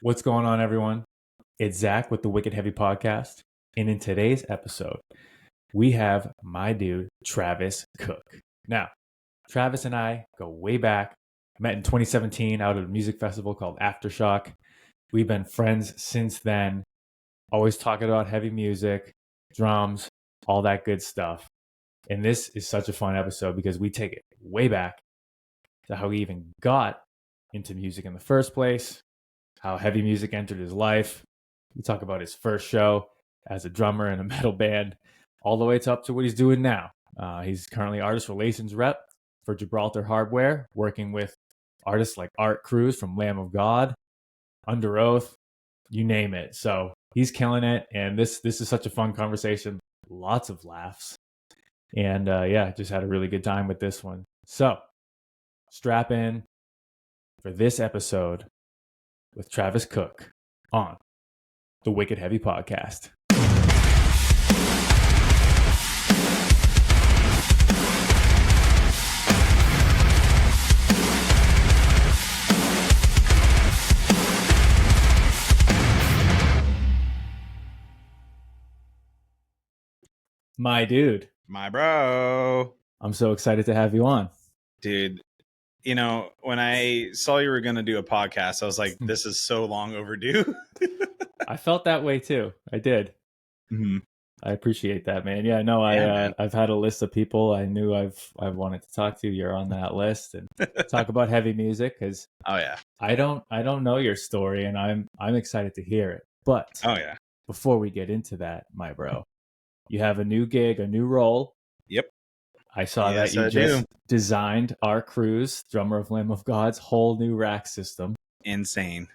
What's going on, everyone? It's Zach with the Wicked Heavy Podcast. And in today's episode, we have my dude, Travis Cook. Now, Travis and I go way back. Met in 2017 out at a music festival called Aftershock. We've been friends since then. Always talking about heavy music, drums, all that good stuff. And this is such a fun episode because we take it way back to how he even got into music in the first place, how heavy music entered his life. We talk about his first show as a drummer in a metal band, all the way up to what he's doing now. He's currently artist relations rep for Gibraltar Hardware, working with artists like Art Cruz from Lamb of God, Under Oath, you name it. So he's killing it, and this is such a fun conversation. Lots of laughs, and just had a really good time with this one. So strap in for this episode with Travis Cook on the Wicked Heavy Podcast. My dude. My bro. I'm so excited to have you on. Dude, you know, when I saw you were going to do a podcast, I was like, this is so long overdue. I felt that way too. I did. Mm-hmm. I appreciate that, man. Yeah, no, I've had a list of people I knew I've wanted to talk to. You're on that list and talk about heavy music because I don't know your story, and I'm excited to hear it. But before we get into that, my bro, you have a new gig, a new role. Yep. I saw that you just designed Art Cruz, drummer of Lamb of God's whole new rack system. Insane.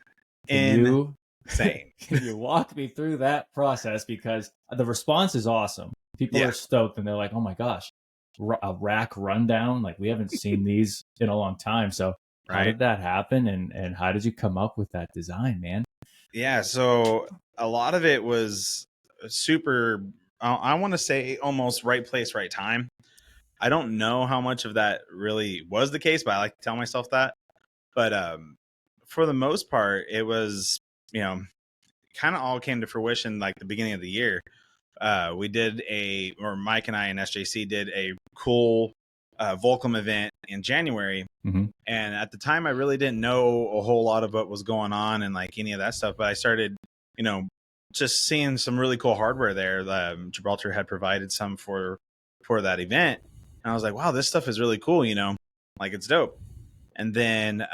Insane. Can you walk me through that process? Because the response is awesome. People are stoked, and they're like, oh my gosh, a rack rundown. Like, we haven't seen these in a long time. So how did that happen? And how did you come up with that design, man? Yeah. So a lot of it was super, I want to say almost right place, right time. I don't know how much of that really was the case, but I like to tell myself that. But for the most part, it was, kind of all came to fruition like the beginning of the year. We did Mike and I and SJC did a cool Volcom event in January. Mm-hmm. And at the time, I really didn't know a whole lot of what was going on and like any of that stuff. But I started, just seeing some really cool hardware there. Gibraltar had provided some for that event. And I was like, wow, this stuff is really cool, like it's dope. And then,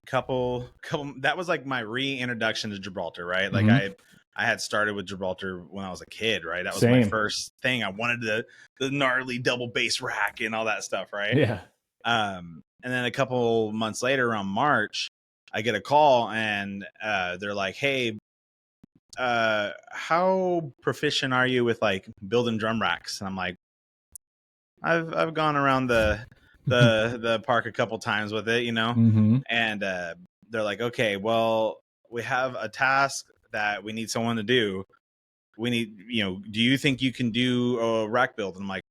couple, that was like my reintroduction to Gibraltar, right? Like I had started with Gibraltar when I was a kid, right? That was my first thing. I wanted the gnarly double bass rack and all that stuff, right? Yeah. And then a couple months later, around March, I get a call and they're like, hey, how proficient are you with like building drum racks? And I'm like, I've gone around the park a couple times with it, and they're like, okay, well, we have a task that we need someone to do. We need, do you think you can do a rack build? And I'm like,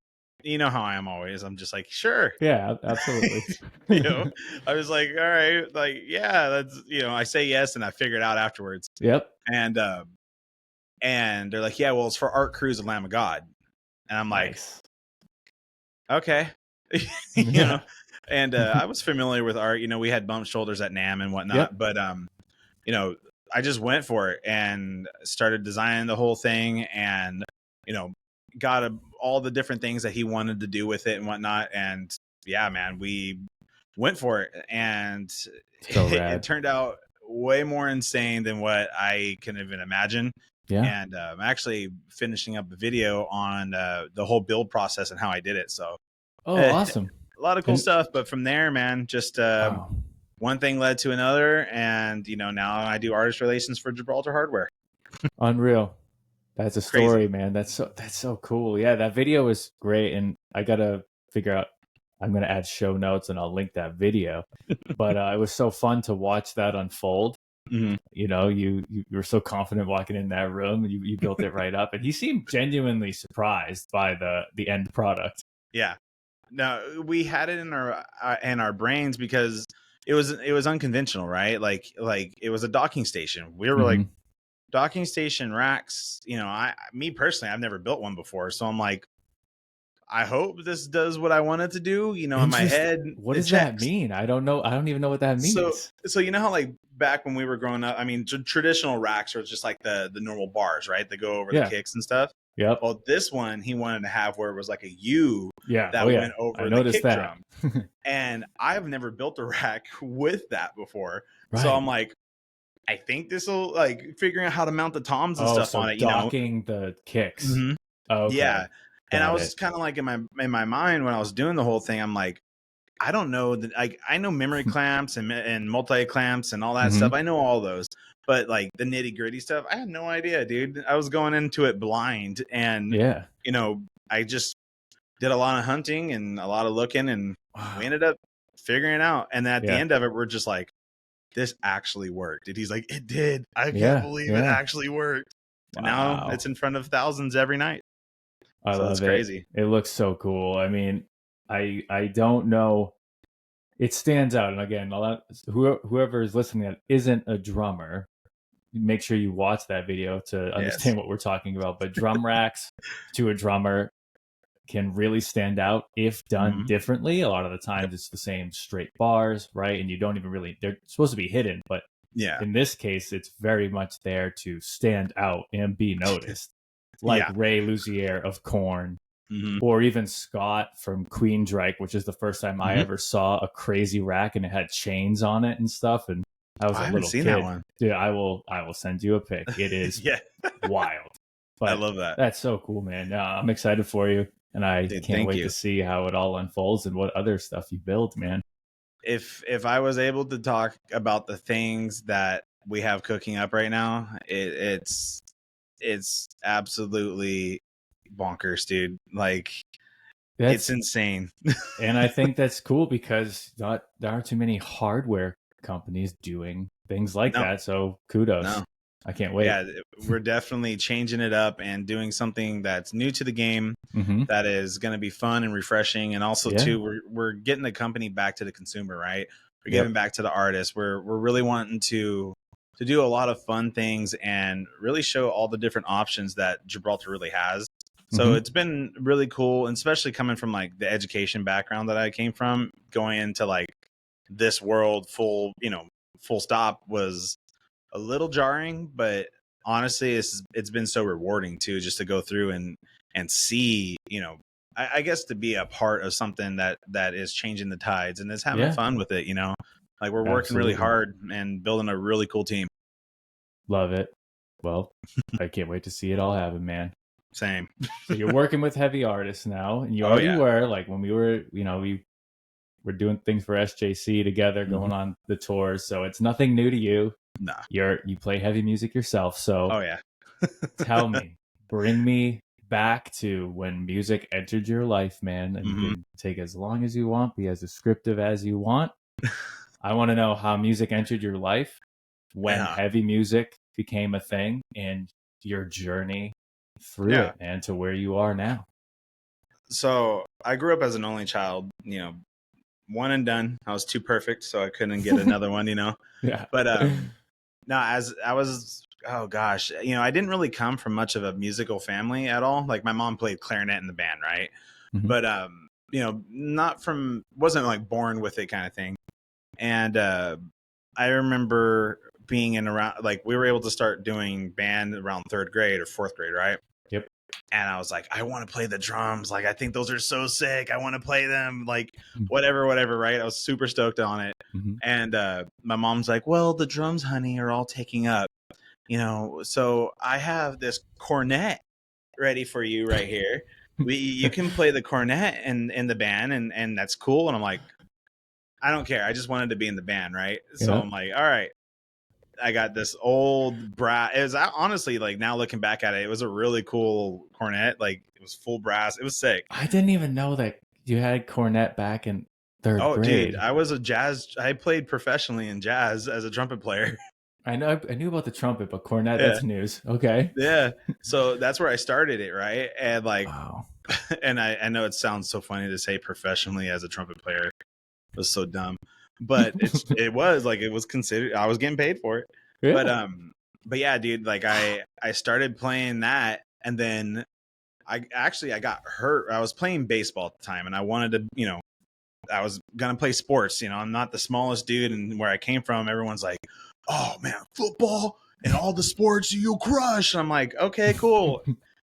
you know how I am always. I'm just like, sure. Yeah, absolutely. I was like, all right, like, yeah, that's, I say yes. And I figure it out afterwards. Yep. And they're like, yeah, well, it's for Art Cruz and Lamb of God. And I'm like, okay. And I was familiar with Art. We had bumped shoulders at NAMM and whatnot, but I just went for it and started designing the whole thing, and got all the different things that he wanted to do with it and whatnot. And yeah, man, we went for it, and it turned out way more insane than what I can even imagine. Yeah. And I'm actually finishing up a video on the whole build process and how I did it. So awesome. A lot of cool stuff. But from there, man, just one thing led to another. And, now I do artist relations for Gibraltar Hardware. Unreal. That's a story, man. That's so cool. Yeah, that video is great. And I got to figure out, I'm going to add show notes and I'll link that video. But it was so fun to watch that unfold. Mm-hmm. You were so confident walking in that room. You built it right up. And he seemed genuinely surprised by the end product. Yeah. No, we had it in our brains because it was unconventional, right? Like it was a docking station. We were like docking station racks. You know, me personally, I've never built one before, so I'm like, I hope this does what I want it to do. You know, in my head, What it does that checks. mean? I don't know. I don't even know what that means. So you know how like back when we were growing up, I mean, traditional racks are just like the normal bars, right? They go over the kicks and stuff. Yep. Well, this one he wanted to have where it was like a U that Oh, yeah. went over I the noticed kick that. drum. And I've never built a rack with that before. Right. So I'm like, I think this will like figuring out how to mount the toms and stuff on it, you know, docking the kicks. Mm-hmm. Okay. Yeah. And I was kind of like in my mind when I was doing the whole thing, I'm like, I don't know that I know memory clamps and multi clamps and all that stuff. I know all those, but like the nitty gritty stuff, I had no idea, dude. I was going into it blind, and you know, I just did a lot of hunting and a lot of looking, and we ended up figuring it out. And at the end of it, we're just like, this actually worked. And he's like, it did. I can't believe it actually worked. And now it's in front of thousands every night. I love it. Crazy. It looks so cool. I mean, I don't know. It stands out. And again, whoever is listening that isn't a drummer, make sure you watch that video to understand what we're talking about. But drum racks to a drummer can really stand out if done differently. A lot of the times it's the same straight bars, right? And you don't even really, they're supposed to be hidden, but in this case, it's very much there to stand out and be noticed. Like Ray Luzier of Korn, or even Scott from Queensryche, which is the first time I ever saw a crazy rack and it had chains on it and stuff. And I was a little kid. That one. Dude, I will send you a pic. It is wild. But I love that. That's so cool, man. I'm excited for you. And I can't wait to see how it all unfolds and what other stuff you build, man. If I was able to talk about the things that we have cooking up right now, it's absolutely bonkers, dude. Like, it's insane. And I think that's cool because there aren't too many hardware companies doing things like that. So kudos. No. I can't wait. Yeah, we're definitely changing it up and doing something that's new to the game that is going to be fun and refreshing. And also, too, we're getting the company back to the consumer, right? We're giving back to the artist. We're really wanting to do a lot of fun things and really show all the different options that Gibraltar really has. So it's been really cool, and especially coming from like the education background that I came from, going into like this world full stop was a little jarring, but honestly, it's been so rewarding too, just to go through and see, I guess to be a part of something that is changing the tides and is having fun with it, like we're working really hard and building a really cool team. Love it. Well, I can't wait to see it all happen, man. Same. So you're working with heavy artists now, and you already were, like when we were, we were doing things for SJC together, going on the tours. So it's nothing new to you. Nah. You play heavy music yourself. So tell me, bring me back to when music entered your life, man. And you can take as long as you want, be as descriptive as you want. I want to know how music entered your life, when heavy music became a thing, and your journey through it, and to where you are now. So I grew up as an only child, one and done. I was too perfect, so I couldn't get another one, Yeah. But no, as I was, oh gosh, I didn't really come from much of a musical family at all. Like my mom played clarinet in the band, right? But wasn't like born with it kind of thing. And I remember being in around, like we were able to start doing band around 3rd grade or 4th grade, right? Yep. And I was like, I want to play the drums. Like, I think those are so sick. I want to play them. Like, whatever, right? I was super stoked on it. And my mom's like, well, the drums, honey, are all taking up, so I have this cornet ready for you right here. You can play the cornet in the band, and that's cool. And I'm like, I don't care. I just wanted to be in the band, right? So I'm like, all right. I got this old brass. It was honestly, like now looking back at it, it was a really cool cornet. Like it was full brass. It was sick. I didn't even know that you had cornet back in 3rd grade. Dude, I played professionally in jazz as a trumpet player. I knew about the trumpet, but cornet, that's news. Okay. Yeah. So that's where I started it, right? And like, and I know it sounds so funny to say professionally as a trumpet player. It was so dumb. but it was considered, I was getting paid for it. Yeah. But yeah, dude, like I started playing that, and then I got hurt. I was playing baseball at the time, and I wanted to, I was gonna play sports. I'm not the smallest dude, and where I came from, everyone's like, "Oh man, football and all the sports you'll crush." And I'm like, "Okay, cool."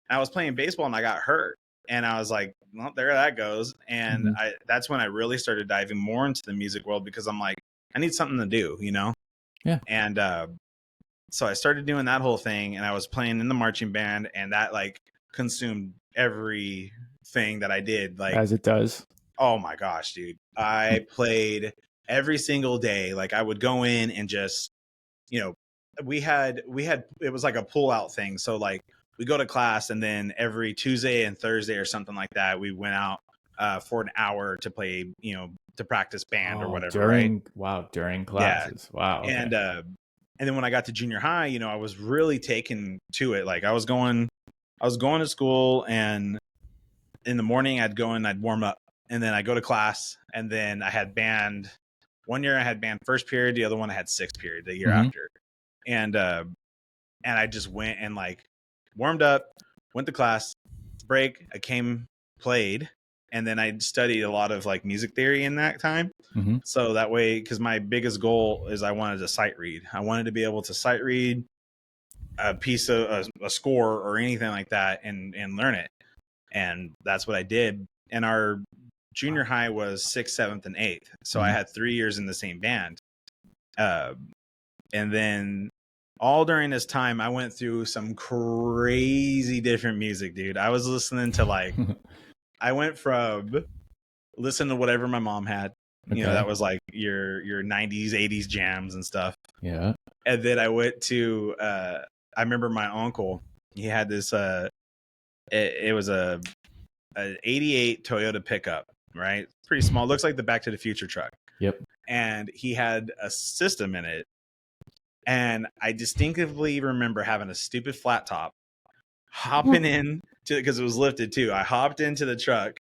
I was playing baseball and I got hurt, and I was like, "Well, there that goes." And that's when I really started diving more into the music world, because I'm like, I need something to do, Yeah. And so I started doing that whole thing, and I was playing in the marching band, and that like consumed everything that I did. Like, as it does. Oh my gosh, dude. I played every single day. Like, I would go in and just, we had it was like a pull out thing. So like we go to class, and then every Tuesday and Thursday or something like that, we went out for an hour to play, to practice band or whatever. During classes. Yeah. Wow. Okay. And then when I got to junior high, I was really taken to it. Like I was going to school, and in the morning I'd go and I'd warm up, and then I go to class, and then I had band. One year I had band first period, the other one I had sixth period the year after. And I just went and like warmed up, went to class, break, I came, played, and then I studied a lot of like music theory in that time. So that way, because my biggest goal is I wanted to sight read. I wanted to be able to sight read a piece of a score or anything like that, and learn it. And that's what I did. And our junior high was 6th, 7th, and 8th. So I had 3 years in the same band. And then all during this time, I went through some crazy different music, dude. I was listening to like, I went from listening to whatever my mom had. That was like your 90s, 80s jams and stuff. Yeah. And then I went to, I remember my uncle, he had this, it was a 88 Toyota pickup, right? Pretty small. Looks like the Back to the Future truck. Yep. And he had a system in it. And I distinctively remember having a stupid flat top, hopping in to, because it was lifted too. I hopped into the truck,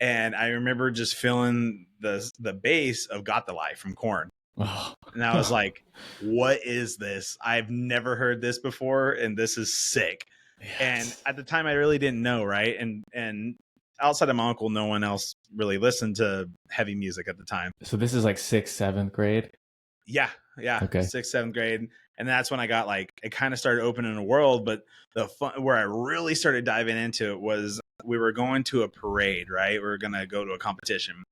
and I remember just feeling the bass of Got the Life from Korn. And I was like, what is this? I've never heard this before, and this is sick. Yes. And at the time I really didn't know, right? And outside of my uncle, no one else really listened to heavy music at the time. So this is like 6th, 7th grade? Yeah. Okay. 6th, 7th grade. And that's when I got like, it kind of started opening a world. But the fun, where I really started diving into it was, we were going to a parade, right? We were going to go to a competition.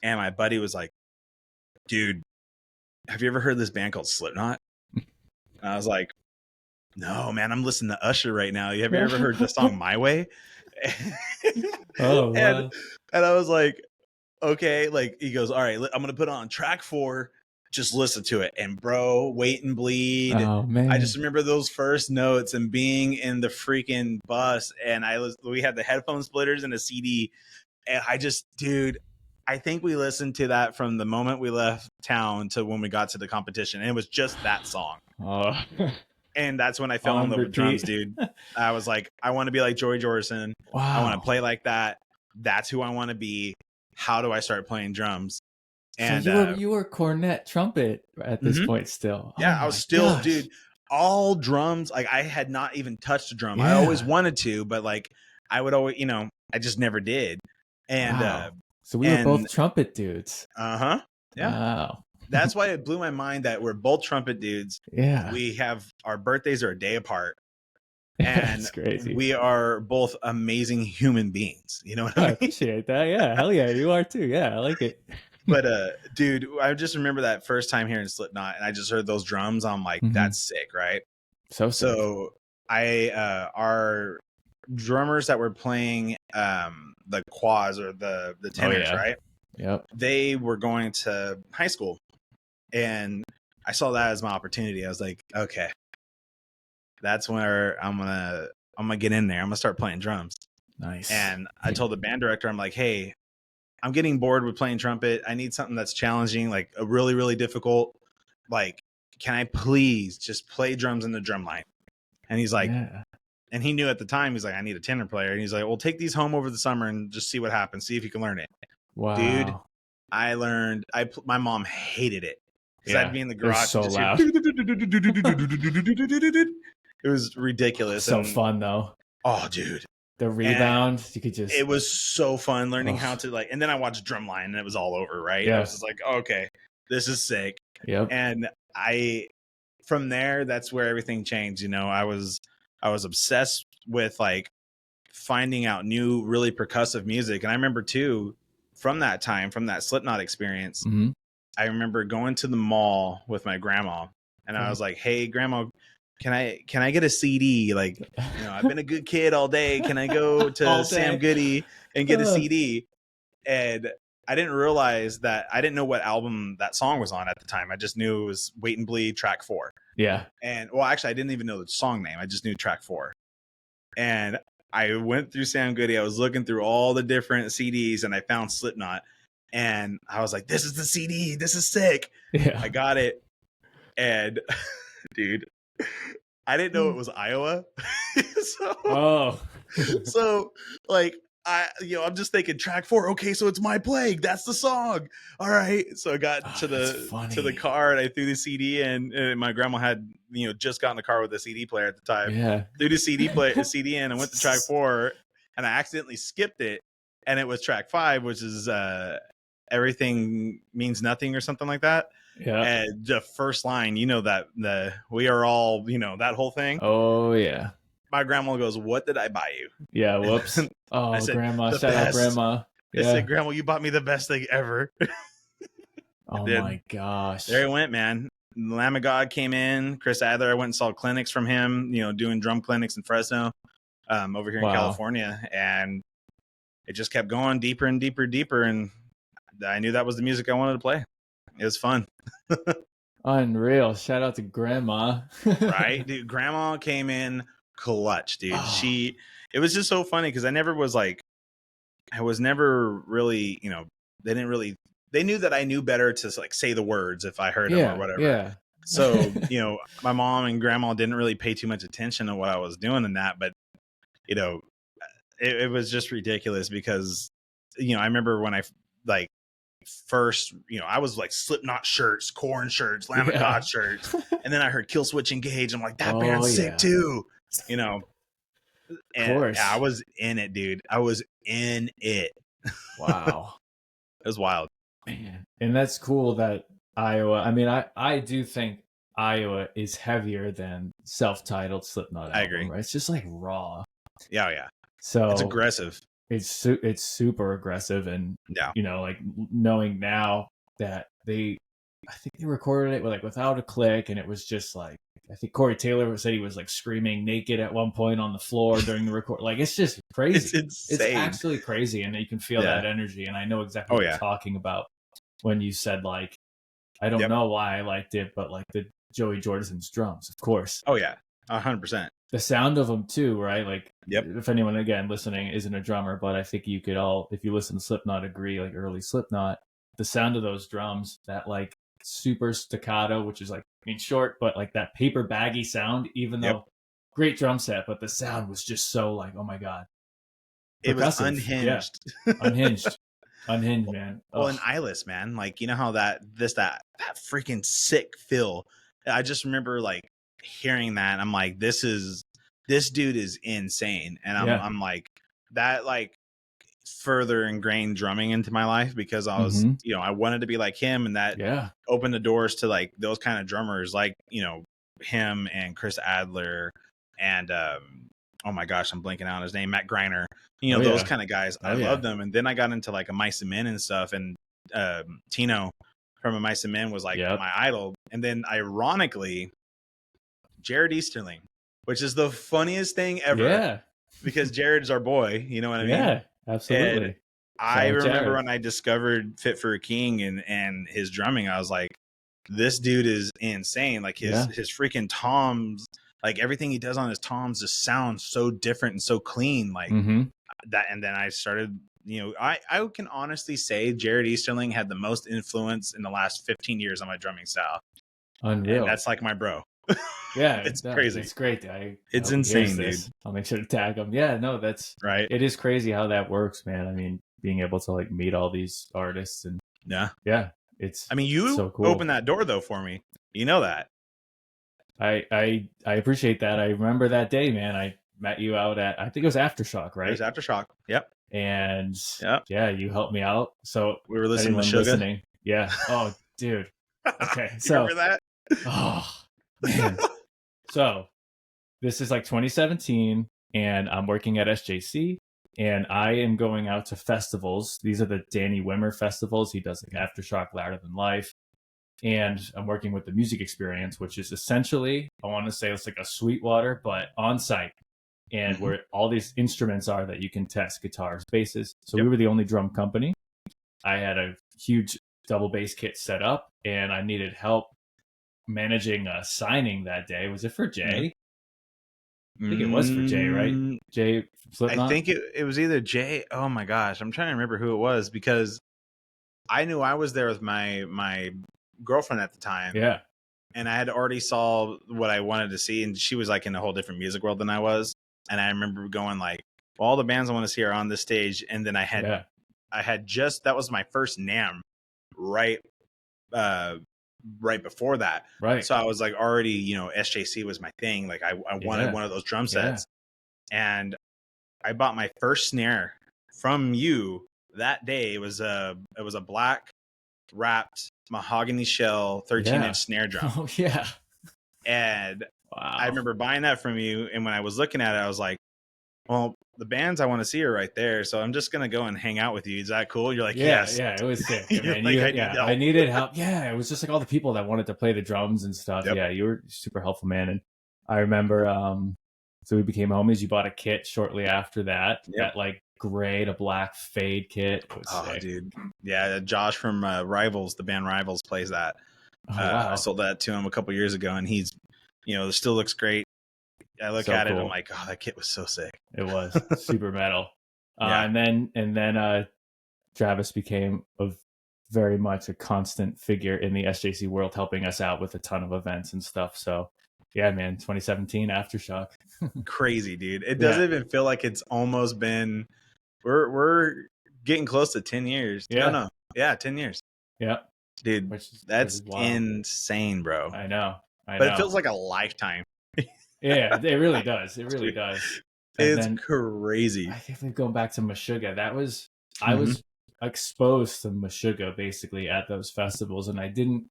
And my buddy was like, dude, have you ever heard this band called Slipknot? And I was like, no, man, I'm listening to Usher right now. Have you ever heard the song My Way? Oh, wow. And I was like, okay. Like, he goes, all right, I'm going to put on track 4. Just listen to it. And bro, Wait and Bleed. Oh, man. I just remember those first notes and being in the freaking bus. And we had the headphone splitters and a CD. And dude, I think we listened to that from the moment we left town to when we got to the competition. And it was just that song. Oh. And that's when I fell in love with drums, dude. I was like, I want to be like Joey Jordison. Wow. I want to play like that. That's who I want to be. How do I start playing drums? And so you were cornet trumpet at this point still. Yeah, I was still, dude, all drums. Like, I had not even touched a drum. I always wanted to, but like I would always, I just never did. And so we were both trumpet dudes. Yeah. Wow. That's why it blew my mind that we're both trumpet dudes. Yeah. We have, our birthdays are a day apart. And that's crazy. We are both amazing human beings. You know what I mean? I appreciate that. Yeah. Hell yeah. You are too. Yeah. I like it. But dude, I just remember that first time hearing Slipknot, and I just heard those drums. I'm like, that's sick, right? So our drummers that were playing the quads or the tenors, right? Yep. They were going to high school, and I saw that as my opportunity. I was like, okay, that's where I'm gonna get in there. I'm gonna start playing drums. Nice. And I told the band director, I'm like, hey, I'm getting bored with playing trumpet. I need something that's challenging, like a really, really difficult. Like, can I please just play drums in the drum line? And he's like, and he knew at the time, he's like, I need a tenor player. And he's like, well, take these home over the summer and just see what happens. See if you can learn it. Wow. Dude, My mom hated it because Yeah, I'd be in the it was garage so and just loud. it was ridiculous. So and fun though. oh, dude, The and rebound, you could just. it was so fun learning how Ugh. to like. And then I watched Drumline, and it was all over. Right, I Yeah. was just like, oh, okay, this is sick. Yep. And from there, that's where everything changed. You know, I was obsessed with like finding out new, really percussive music. And I remember too, from that time, from that Slipknot experience, Mm-hmm. I remember going to the mall with my grandma, and I was like, "Hey, grandma, can I get a CD? Like, you know, I've been a good kid all day. Can I go to Sam Goody and get a CD?" And I didn't realize that I didn't know what album that song was on at the time. I just knew it was Wait and Bleed track 4. Yeah. And well, actually, I didn't even know the song name. I just knew track 4. And I went through Sam Goody. I was looking through all the different CDs, and I found Slipknot. And I was like, "This is the CD. This is sick." Yeah. I got it, and dude, I didn't know it was Iowa. So like I'm just thinking track 4. Okay, so it's My Plague. That's the song. All right. So I got to the car, and I threw the CD in, and my grandma had just got in the car with a CD player at the time. Yeah. Threw the CD in, and went to track 4, and I accidentally skipped it, and it was track 5, which is Everything Means Nothing or something like that. Yeah. And the first line, that the we are all, that whole thing. Oh yeah. My grandma goes, "What did I buy you?" Yeah, whoops. Oh, I said, grandma, shout out grandma. Yeah. I said, "Grandma, you bought me the best thing ever." Oh my gosh. There he went, man. The Lamb of God came in. Chris Adler, I went and saw clinics from him, doing drum clinics in Fresno, over here in California. And it just kept going deeper and deeper, deeper. And I knew that was the music I wanted to play. It was fun. Unreal. Shout out to grandma. Right, dude. Grandma came in clutch, dude. It was just so funny because I was never really, they knew that I knew better to like say the words if I heard them or whatever. Yeah. So, my mom and grandma didn't really pay too much attention to what I was doing in that, but it was just ridiculous because, I remember when I like first, I was like Slipknot shirts, Korn shirts, Lamb of God shirts, and then I heard Kill Switch Engage. I'm like, that band's sick too, And of course. I was in it, dude. I was in it. Wow. It was wild. Man. And that's cool that Iowa, I mean, I do think Iowa is heavier than self-titled Slipknot album, I agree. Right? It's just like raw. Yeah. So it's aggressive. It's super aggressive, and like knowing now that I think they recorded it without a click, and it was just like, I think Corey Taylor said he was like screaming naked at one point on the floor during the record. Like, it's just crazy. It's insane. It's actually crazy, and you can feel that energy. And I know exactly what you're talking about when you said like, I don't know why I liked it, but like the Joey Jordison's drums, of course. Oh yeah, 100%. The sound of them too, right? Like, if anyone again listening isn't a drummer, but I think you could all, if you listen to Slipknot, agree, like early Slipknot, the sound of those drums, that like super staccato, which is like, short, but like that paper baggy sound, even though great drum set, but the sound was just so like, oh my God. It was unhinged. Unhinged, man. Well, and Eyeless, man, like, how that freaking sick feel. I just remember like hearing that, and I'm like, this dude is insane. And I'm like, that like further ingrained drumming into my life because I was, I wanted to be like him, and that opened the doors to like those kind of drummers, like, him and Chris Adler and, oh my gosh, I'm blanking out on his name, Matt Greiner, those kind of guys. I love them. And then I got into like a Mice and Men and stuff, and Tino from a Mice and Men was like my idol. And then ironically, Jared Easterling, which is the funniest thing ever, because Jared's our boy, you know what I mean? Yeah, absolutely. And I remember when I discovered Fit for a King and his drumming, I was like, this dude is insane. Like his freaking toms, like everything he does on his toms just sounds so different and so clean, like that. And then I started, I can honestly say Jared Easterling had the most influence in the last 15 years on my drumming style. Unreal. And that's like my bro. Yeah, it's crazy. It's great. It's insane, dude. I'll make sure to tag him. Yeah, no, that's right. It is crazy how that works, man. I mean, being able to like meet all these artists and Yeah. Yeah, it's I mean, you so cool. opened that door though for me. You know that. I appreciate that. I remember that day, man. I met you out at, I think it was Aftershock, right? There's Aftershock. Yep. And Yep. yeah, you helped me out. So We were listening to anyone Meshuggah. listening, yeah. Oh, dude. Okay, You so remember that? oh man. So this is like 2017, and I'm working at SJC, and I am going out to festivals. These are the Danny Wimmer festivals. He does like Aftershock, Louder Than Life. And I'm working with the music experience, which is essentially, I want to say it's like a Sweetwater, but on site. And where all these instruments are that you can test, guitars, basses. So we were the only drum company. I had a huge double bass kit set up, and I needed help managing a signing that day. Was it for Jay? I think it was for Jay, right? Jay Slipknot? I think it was either Jay. Oh my gosh, I'm trying to remember who it was because I knew I was there with my girlfriend at the time. Yeah. And I had already saw what I wanted to see, and she was like in a whole different music world than I was. And I remember going like, well, all the bands I want to see are on this stage. And then I had just, that was my first NAMM right before that. Right. So I was like already, you know, SJC was my thing. Like I wanted one of those drum sets. And I bought my first snare from you that day. It was a black wrapped mahogany shell 13-inch snare drum. Oh yeah. And wow. I remember buying that from you, and when I was looking at it, I was like, well, the bands I want to see are right there, so I'm just gonna go and hang out with you. Is that cool? You're like, yes. Yeah, it was sick. Man, like, I needed help. Yeah, it was just like all the people that wanted to play the drums and stuff. Yeah, you were super helpful, man. And I remember so we became homies. You bought a kit shortly after that. That like gray to black fade kit. Oh, dude. Yeah, Josh from Rivals, the band Rivals, plays that. Oh, wow. I sold that to him a couple years ago, and he's, you know, still looks great. I look at it, I'm like, oh, that kit was so sick. It was super metal. And then Travis became very much a constant figure in the SJC world, helping us out with a ton of events and stuff. So yeah, man, 2017 Aftershock. Crazy, dude. It doesn't even feel like it's almost been, we're getting close to 10 years. Yeah. No. Yeah, 10 years. Yeah. Dude, that's insane, bro. I know. But it feels like a lifetime. Yeah, it really does. It really does. And it's crazy. I think we're going back to Meshuggah. That was, I was exposed to Meshuggah basically at those festivals, and I didn't,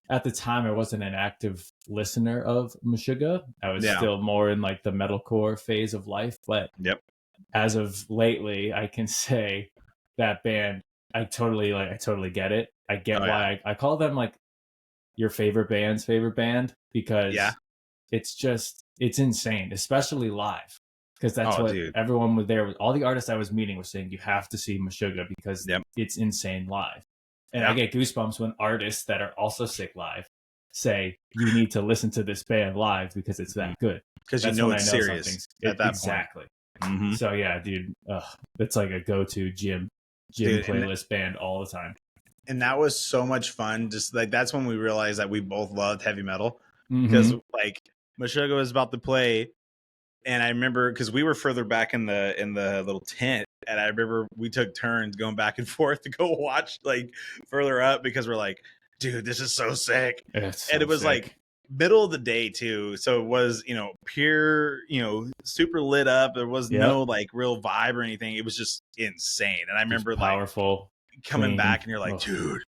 at the time, I wasn't an active listener of Meshuggah. I was still more in like the metalcore phase of life. But as of lately, I can say that band, I totally get it. I get why I call them like your favorite band's favorite band, because it's insane, especially live. Because that's everyone was there. All the artists I was meeting was saying, you have to see Meshuggah because it's insane live. And I get goosebumps when artists that are also sick live say, you need to listen to this band live because it's that good. Because you know it's serious at that exactly. point. Mm-hmm. So yeah, dude, it's like a go-to gym playlist band all the time. And that was so much fun. Just like, that's when we realized that we both loved heavy metal, because like Meshuggah was about to play. And I remember, because we were further back in the little tent, and I remember we took turns going back and forth to go watch like further up, because we're like, dude, this is so sick. And it was like middle of the day too, so it was, you know, pure, you know, super lit up. There was no like real vibe or anything. It was just insane. And I remember powerful coming back, and you're like, dude,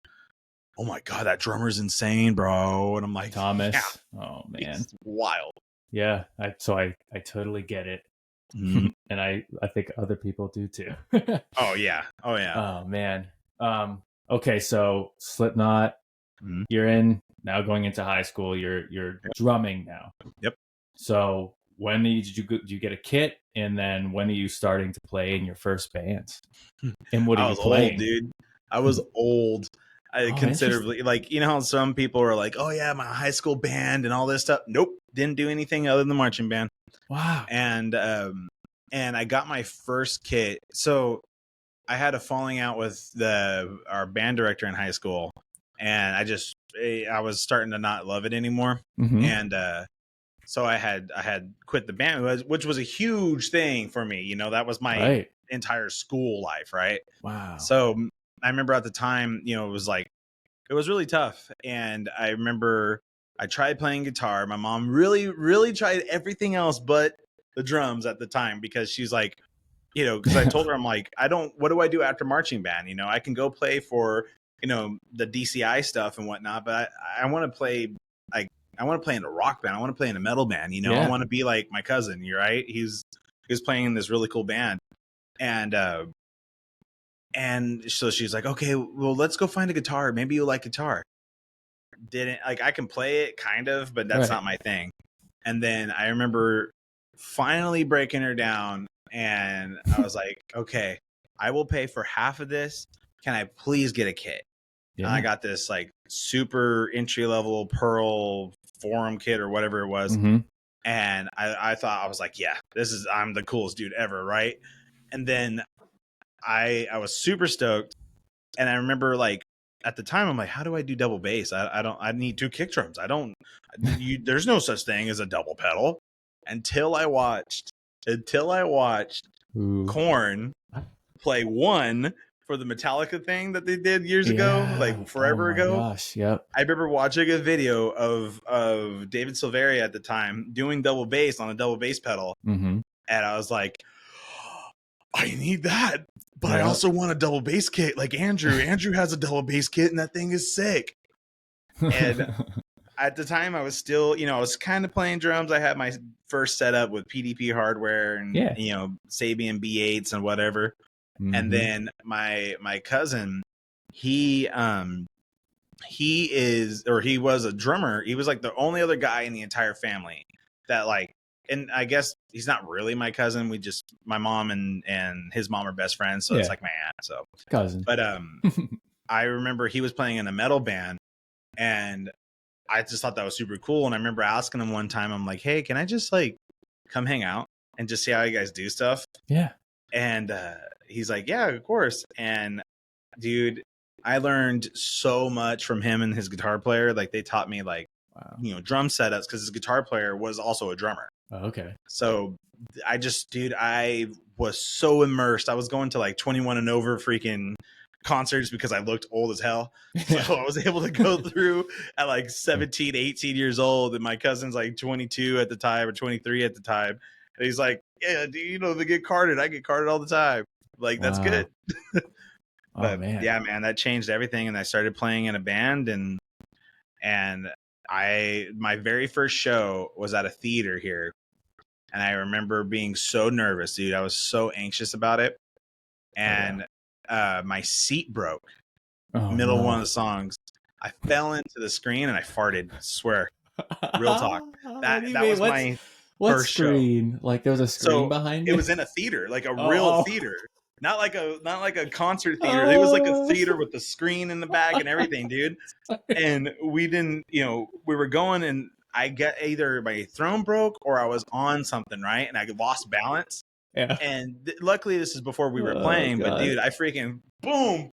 oh my god, that drummer's insane, bro. And I'm like, Thomas, oh man, it's wild. Yeah, I totally get it. And I think other people do too. Oh yeah. Oh man. Okay, so Slipknot, you're in now, going into high school. You're drumming now. Yep. So when did you get a kit, and then when are you starting to play in your first bands? And what are you playing? Old, dude. I was old. Considerably, like, you know how some people are like, oh yeah, my high school band and all this stuff. Nope, didn't do anything other than the marching band. Wow. And I got my first kit. So I had a falling out with our band director in high school, and I was starting to not love it anymore. And so I had quit the band, which was a huge thing for me. You know, that was my entire school life, right? Wow. So I remember at the time, you know, it was really tough. And I remember I tried playing guitar. My mom really, really tried everything else but the drums at the time, because she's like, you know, because I told her, I'm like, what do I do after marching band? You know, I can go play for, you know, the DCI stuff and whatnot, but I want to play, like, I want to play in a rock band. I want to play in a metal band. You know, I want to be like my cousin. You're right. He's playing in this really cool band. And so she's like, okay, well, let's go find a guitar. Maybe you'll like guitar. Didn't like, I can play it kind of, but that's not my thing. And then I remember finally breaking her down, and I was like, okay, I will pay for half of this. Can I please get a kit? Yeah. And I got this like super entry level Pearl Forum kit or whatever it was. Mm-hmm. And I thought, I was like, yeah, I'm the coolest dude ever. Right. And then I was super stoked. And I remember, like, at the time, I'm like, how do I do double bass? I need 2 kick drums. There's no such thing as a double pedal until I watched Korn play One for the Metallica thing that they did years ago, like forever ago. Gosh, yep. I remember watching a video of David Silveria at the time doing double bass on a double bass pedal. Mm-hmm. And I was like, I need that. But I also want a double bass kit like Andrew. Andrew has a double bass kit, and that thing is sick. And at the time, I was still, you know, I was kind of playing drums. I had my first setup with PDP hardware and, you know, Sabian B8s and whatever. Mm-hmm. And then my cousin, he was a drummer. He was like the only other guy in the entire family that, like, and I guess he's not really my cousin. My mom and his mom are best friends. So it's like my aunt. So cousin. But I remember he was playing in a metal band, and I just thought that was super cool. And I remember asking him one time, I'm like, hey, can I just like come hang out and just see how you guys do stuff? Yeah. And he's like, yeah, of course. And dude, I learned so much from him and his guitar player. Like, they taught me, like, you know, drum setups, because his guitar player was also a drummer. Oh, okay. So I was so immersed. I was going to like 21 and over freaking concerts because I looked old as hell. So I was able to go through at like 17, 18 years old. And my cousin's like 22 at the time, or 23 at the time. And he's like, yeah, dude, you know, they get carded. I get carded all the time. Like, that's good. But man. Yeah, man, that changed everything. And I started playing in a band, and my very first show was at a theater here. And I remember being so nervous, dude. I was so anxious about it. And my seat broke middle of one of the songs. I fell into the screen and I farted. I swear. Real talk. That was my first screen? Show. Like, there was a screen behind it? It was in a theater, like a real theater. Not like a concert theater. It was like a theater with the screen in the back and everything, dude. And we didn't, you know, we were going, and I get either my throne broke or I was on something, right? And I lost balance. Yeah. And luckily this is before we were playing, but dude, I freaking boom,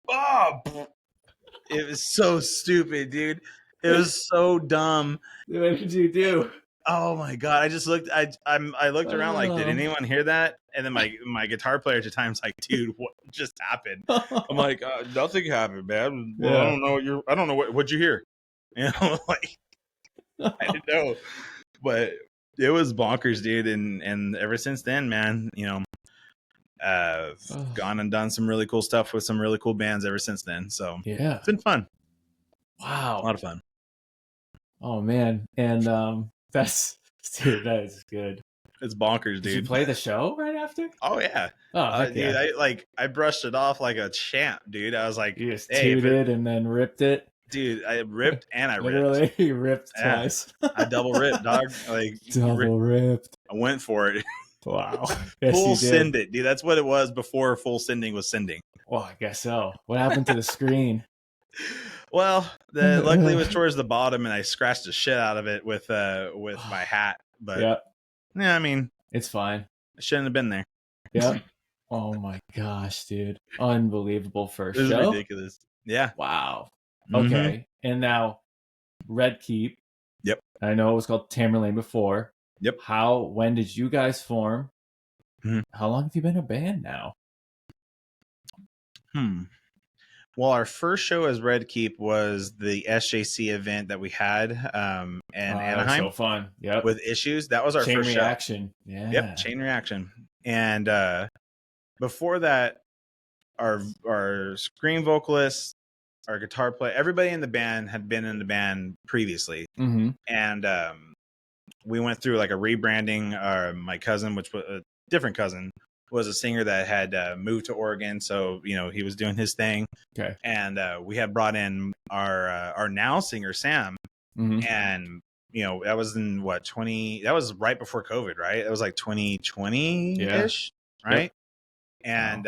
it was so stupid, dude. It was so dumb. What did you do? Oh my god! I just looked. I looked around like, did anyone hear that? And then my guitar player at the time's like, dude, what just happened? I'm like, nothing happened, man. Well, I don't know what'd you hear? You know, like, I didn't know, but it was bonkers, dude. And ever since then, man, you know, I've gone and done some really cool stuff with some really cool bands ever since then. So yeah, it's been fun. Wow, a lot of fun. Oh man, and that is good. It's bonkers, dude. Did you play the show right after? Oh yeah. Oh dude, I brushed it off like a champ, dude. I was like, you just tooted and then ripped it. Dude, I ripped and I Literally, ripped. Ripped twice. I double ripped, dog. Like, double ripped. I went for it. Wow. Full send it, dude. That's what it was before full sending was sending. Well, I guess so. What happened to the screen? Well, luckily it was towards the bottom, and I scratched the shit out of it with my hat. But yeah, I mean, it's fine. I shouldn't have been there. Yeah. Oh my gosh, dude! Unbelievable first show. This is ridiculous. Yeah. Wow. Okay, and now Red Keep. Yep. I know it was called Tamerlane before. Yep. When did you guys form? How long have you been a band now? Well, our first show as Red Keep was the SJC event that we had in That was Anaheim so fun. Yep. with Issues. That was our Chain first show. Reaction. Yep, Yeah. Chain Reaction. And before that, our scream vocalist, our guitar player, everybody in the band had been in the band previously. Mm-hmm. And we went through like a rebranding. My cousin, which was a different cousin, was a singer that had moved to Oregon, so he was doing his thing. Okay. And we had brought in our now singer Sam, and that was in what 20. That was right before COVID, right? It was like 2020-ish, right? Yep. And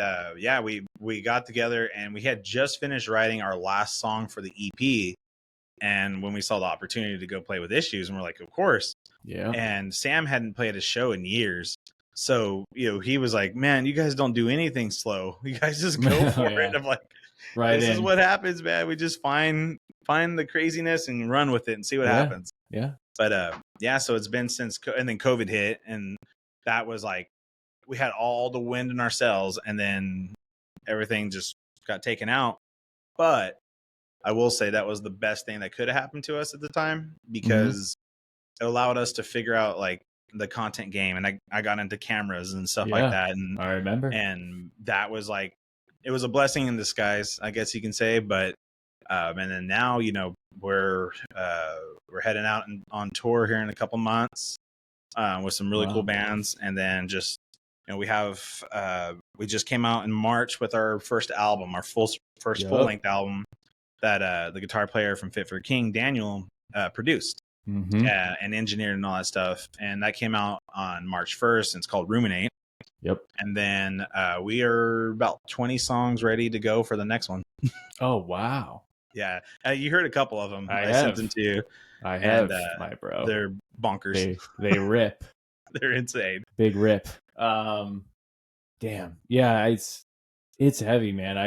we got together and we had just finished writing our last song for the EP. And when we saw the opportunity to go play with Issues, and we're like, of course. Yeah. And Sam hadn't played a show in years. So, he was like, man, you guys don't do anything slow. You guys just go for it. I'm like, this is what happens, man. We just find the craziness and run with it and see what happens. Yeah. But so it's been since, and then COVID hit, and that was like, we had all the wind in our sails, and then everything just got taken out. But I will say that was the best thing that could have happened to us at the time, because it allowed us to figure out like the content game, and I got into cameras and stuff like that. And I remember, and that was like, it was a blessing in disguise, I guess you can say. But and then now, we're heading out on tour here in a couple months with some really cool bands, and then just we just came out in March with our first album, our first full-length album that the guitar player from Fit for a King, Daniel, produced and engineered and all that stuff. And that came out on March 1st, and it's called Ruminate. Yep. And then we are about 20 songs ready to go for the next one. Oh, wow. Yeah. You heard a couple of them. I sent them to you. I have, my bro. They're bonkers. They rip. They're insane. Big rip. Damn. Yeah, it's heavy, man.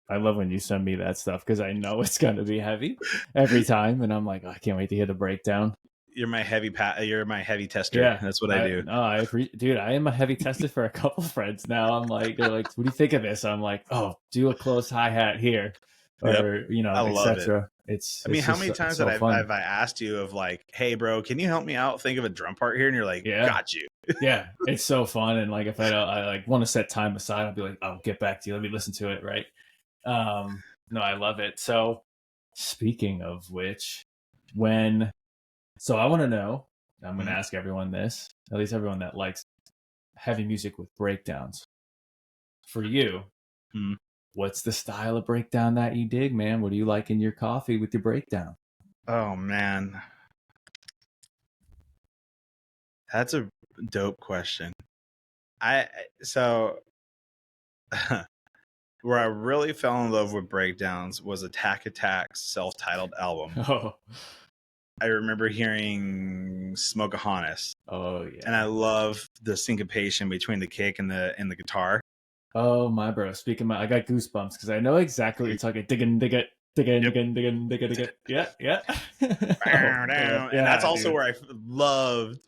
I love when you send me that stuff, because I know it's going to be heavy every time, and I'm like, oh, I can't wait to hear the breakdown. You're my heavy tester. Yeah, that's what I do. No, dude, I am a heavy tester for a couple of friends now. I'm like, they're like, what do you think of this? I'm like, oh, do a close hi-hat here, or etc. I mean, how many times have I asked you of like, hey, bro, can you help me out? Think of a drum part here, and you're like, got you. Yeah, it's so fun. And like, if I like want to set time aside, I'll be like, I'll get back to you. Let me listen to it, right? No, I love it. So speaking of which, so I want to know, I'm going to ask everyone this, at least everyone that likes heavy music with breakdowns. For you, what's the style of breakdown that you dig, man? What do you like in your coffee with your breakdown? Oh, man. That's a dope question. Where I really fell in love with breakdowns was Attack Attack's self-titled album. Oh. I remember hearing Smoke a Harness. Oh yeah. And I love the syncopation between the kick and the guitar. Oh my bro. I got goosebumps because I know exactly what you're talking. Diggin. Yeah. And that's also where I loved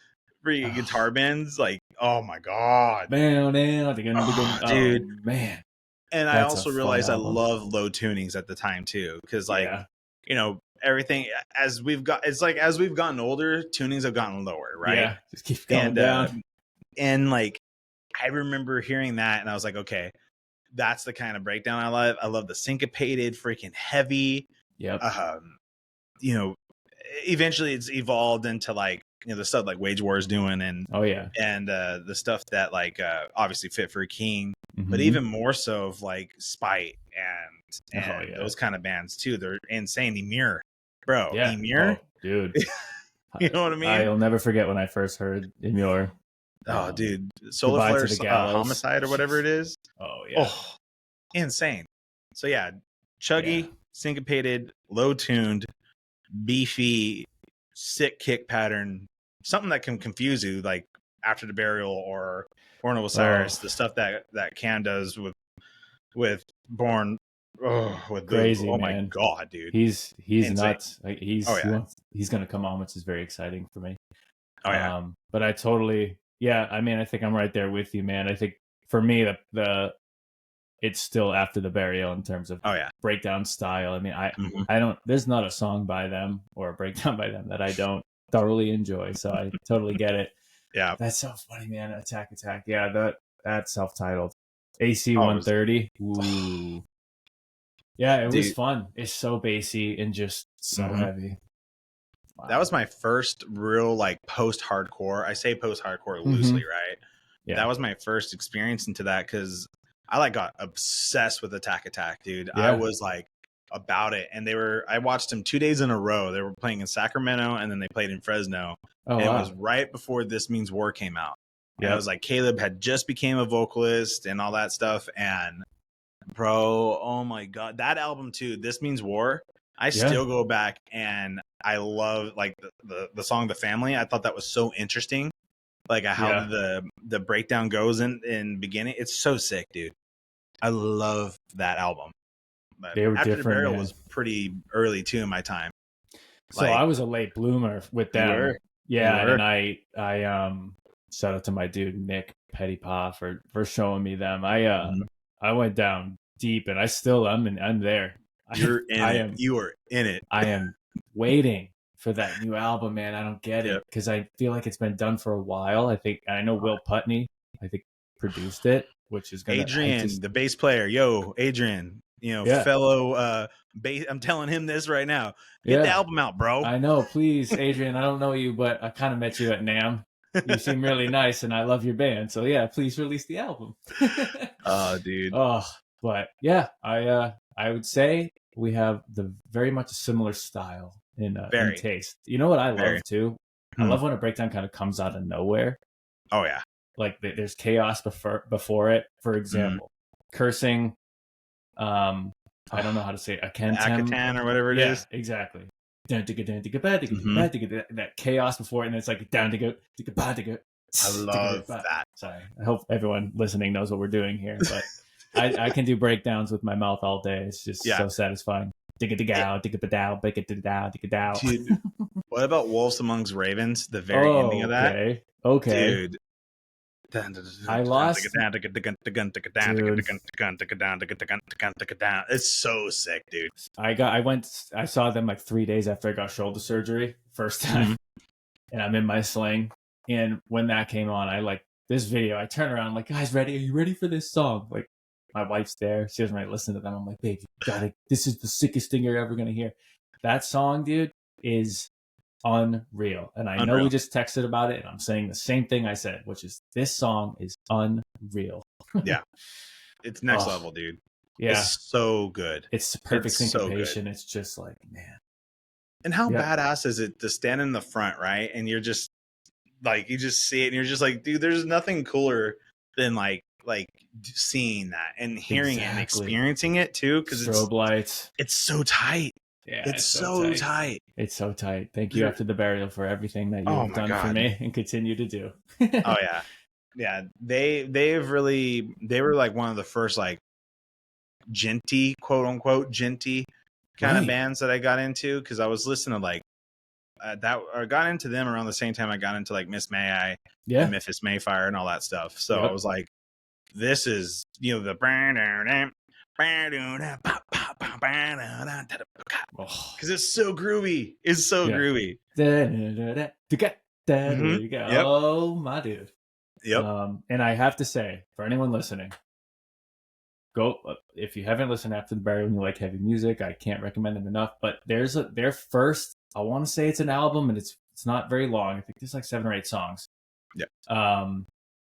freaking guitar bends. Like, oh my god. Dude, man. And I also realized I love low tunings at the time too, because everything as we've gotten older, tunings have gotten lower, right? Yeah, just keep going down. And like, I remember hearing that, and I was like, okay, that's the kind of breakdown I love. I love the syncopated, freaking heavy. Yep. Eventually it's evolved into like the stuff like Wage War is doing, and the stuff that like obviously Fit for a King, but even more so of like Spite and those kind of bands too. They're insane. Emir, bro. Yeah. Emir, dude. You know what I mean? I'll never forget when I first heard Emir. Oh, dude, Solar Flare's Homicide or whatever it is. Oh yeah. Oh, insane. So yeah, chuggy, syncopated, low tuned, beefy, sick kick pattern, something that can confuse you, like After the Burial or Born of Osiris, the stuff that Cam does with Born. With crazy, oh man. My god, dude, he's nuts. Like he's gonna come on, which is very exciting for me. Oh yeah. But I totally, I mean, I think I'm right there with you, man. I think for me, the it's still after the burial in terms of Oh yeah. breakdown style. I mean, Mhm. I don't. There's not a song by them or a breakdown by them that I don't thoroughly enjoy. So I totally get it. Yeah. That's so funny, man. Attack, Attack. Yeah, that self-titled AC Oh, it was, 130. Ooh. Yeah, it was dude, fun. It's so bassy and just so Mhm. heavy. Wow. that was my first real like post-hardcore. I say post-hardcore loosely, right? Yeah. That was my first experience into that because I like got obsessed with Attack, dude. Yeah. I was like about it, and I watched them 2 days in a row. They were playing in Sacramento, and then they played in Fresno. Oh, and wow. It was right before This Means War came out. And Yep. it was like Caleb had just became a vocalist and all that stuff. And bro, oh my god, that album too, This Means War. I still go back and I love like the song "The Family." I thought that was so interesting, like how the breakdown goes in beginning. It's so sick, dude. I love that album. But They were After different, the Burial man. was pretty early too in my time. So I was a late bloomer with them. You were. Yeah, You were. and I shout out to my dude Nick Pettypaw for showing me them. I went down deep, and I still I'm there. You're in it. You are in it. I am waiting for that new album, man. I don't get it because I feel like it's been done for a while. I know Will Putney, I think, produced it, which is gonna Adrian, the bass player. Yo, Adrian, fellow bass. I'm telling him this right now. Get the album out, bro. I know, please, Adrian. I don't know you, but I kind of met you at NAMM. You seem really nice, and I love your band. So yeah, please release the album. Oh, dude. Oh, but yeah, I would say we have very much a similar style in taste. You know what I love too? I love when a breakdown kind of comes out of nowhere. Oh yeah, like there's chaos before it. For example, cursing. I don't know how to say it. Akatan or whatever it is. Exactly. That chaos before it, and it's like down to go. I love that. Sorry, I hope everyone listening knows what we're doing here, but I can do breakdowns with my mouth all day. It's just so satisfying. Dude, what about Wolves Amongst Ravens? The very ending of that. Okay. Dude. I lost. It's so sick, dude. I saw them like 3 days after I got shoulder surgery first time, and I'm in my sling. And when that came on, I like this video. I turn around, I'm like, guys, ready? Are you ready for this song? Like, my wife's there. She doesn't really listen to them. I'm like, babe, you gotta. This is the sickest thing you're ever gonna hear. That song, dude, is unreal. And I know we just texted about it, and I'm saying the same thing I said, which is this song is unreal. Yeah, it's next level, dude. Yeah, it's so good. It's perfect syncopation. So it's just like, man. And how badass is it to stand in the front, right? And you're just like, you just see it, and you're just like, dude, there's nothing cooler than like seeing that and hearing it and experiencing it too, because strobe lights. It's so tight. Yeah, it's so tight. It's so tight. Thank you, After the Burial, for everything that you've done for me and continue to do. Oh yeah. They were like one of the first like genty, quote unquote genty kind of bands that I got into, because I was listening to like I got into them around the same time I got into like Miss May I, and Memphis Mayfire and all that stuff. So I was like, this is the because it's so groovy. It's so groovy. There you go. Yep. Oh my dude. Yep. And I have to say, for anyone listening, go if you haven't listened After the Burial and you like heavy music, I can't recommend them enough. But there's their first, I want to say it's an album, and it's not very long. I think there's like 7 or 8 songs. Yeah.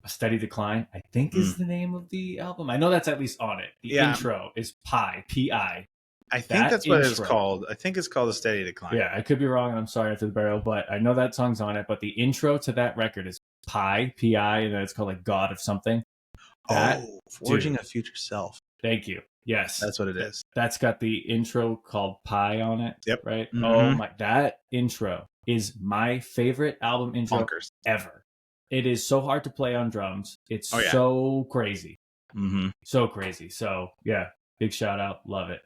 A Steady Decline, I think, is the name of the album. I know that's at least on it. The intro is Pi, P-I. I think that's what it's called. I think it's called A Steady Decline. Yeah, I could be wrong. I'm sorry, After the Burial, but I know that song's on it. But the intro to that record is Pi, P-I, and it's called like God of something. Forging a Future Self. Thank you. Yes. That's what it is. That's got the intro called Pi on it. Yep. Right? Mm-hmm. Oh my, that intro is my favorite album intro ever. It is so hard to play on drums. It's so crazy. Mm-hmm. So crazy. So yeah, big shout out. Love it.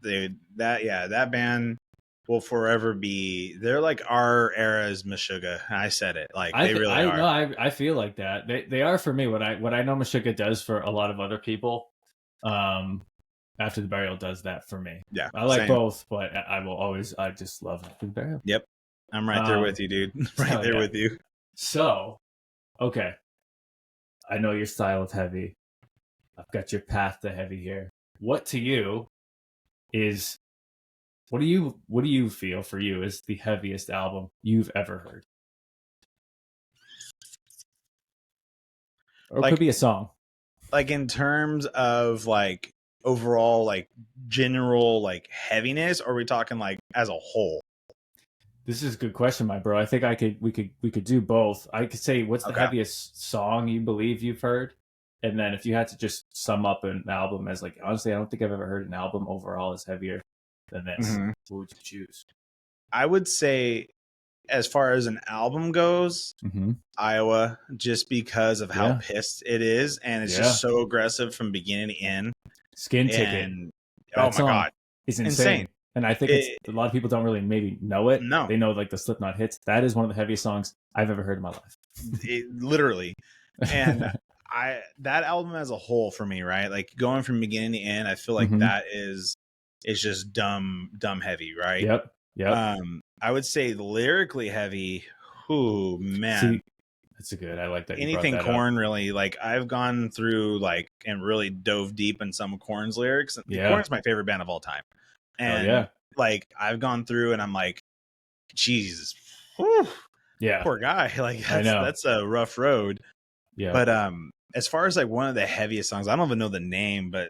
Dude, that band will forever be, they're like our era's Meshuggah. I said it. Like they really are. No, I feel like that. They are for me what I know Meshuggah does for a lot of other people. After the Burial does that for me. Yeah, I like same. both, but I just love After the Burial. Yep, I'm right there with you, dude. Right there with you. So, okay, I know your style of heavy. I've got your path to heavy here. What to you is what do you feel for you is the heaviest album you've ever heard? Or it could be a song. Like in terms of like overall like general like heaviness, or are we talking like as a whole? This is a good question, my bro. I think we could do both. I could say what's the heaviest song you believe you've heard? And then if you had to just sum up an album as like, honestly, I don't think I've ever heard an album overall as heavier than this. Mm-hmm. What would you choose? I would say as far as an album goes, Iowa, just because of how pissed it is. And it's just so aggressive from beginning to end. Skin Ticket. Oh my God. It's insane. And I think a lot of people don't really maybe know it. No. They know like the Slipknot hits. That is one of the heaviest songs I've ever heard in my life. Literally. And that album as a whole for me, right? Like going from beginning to end, I feel like that is just dumb heavy, right? Yep. I would say lyrically heavy. Ooh, man. See, that's a good. I like that. Anything Korn really, like I've gone through like and really dove deep in some of Korn's lyrics. Korn's my favorite band of all time. And like I've gone through and I'm like, Jesus. Whew, poor guy. Like that's a rough road. Yeah. But as far as like one of the heaviest songs, I don't even know the name, but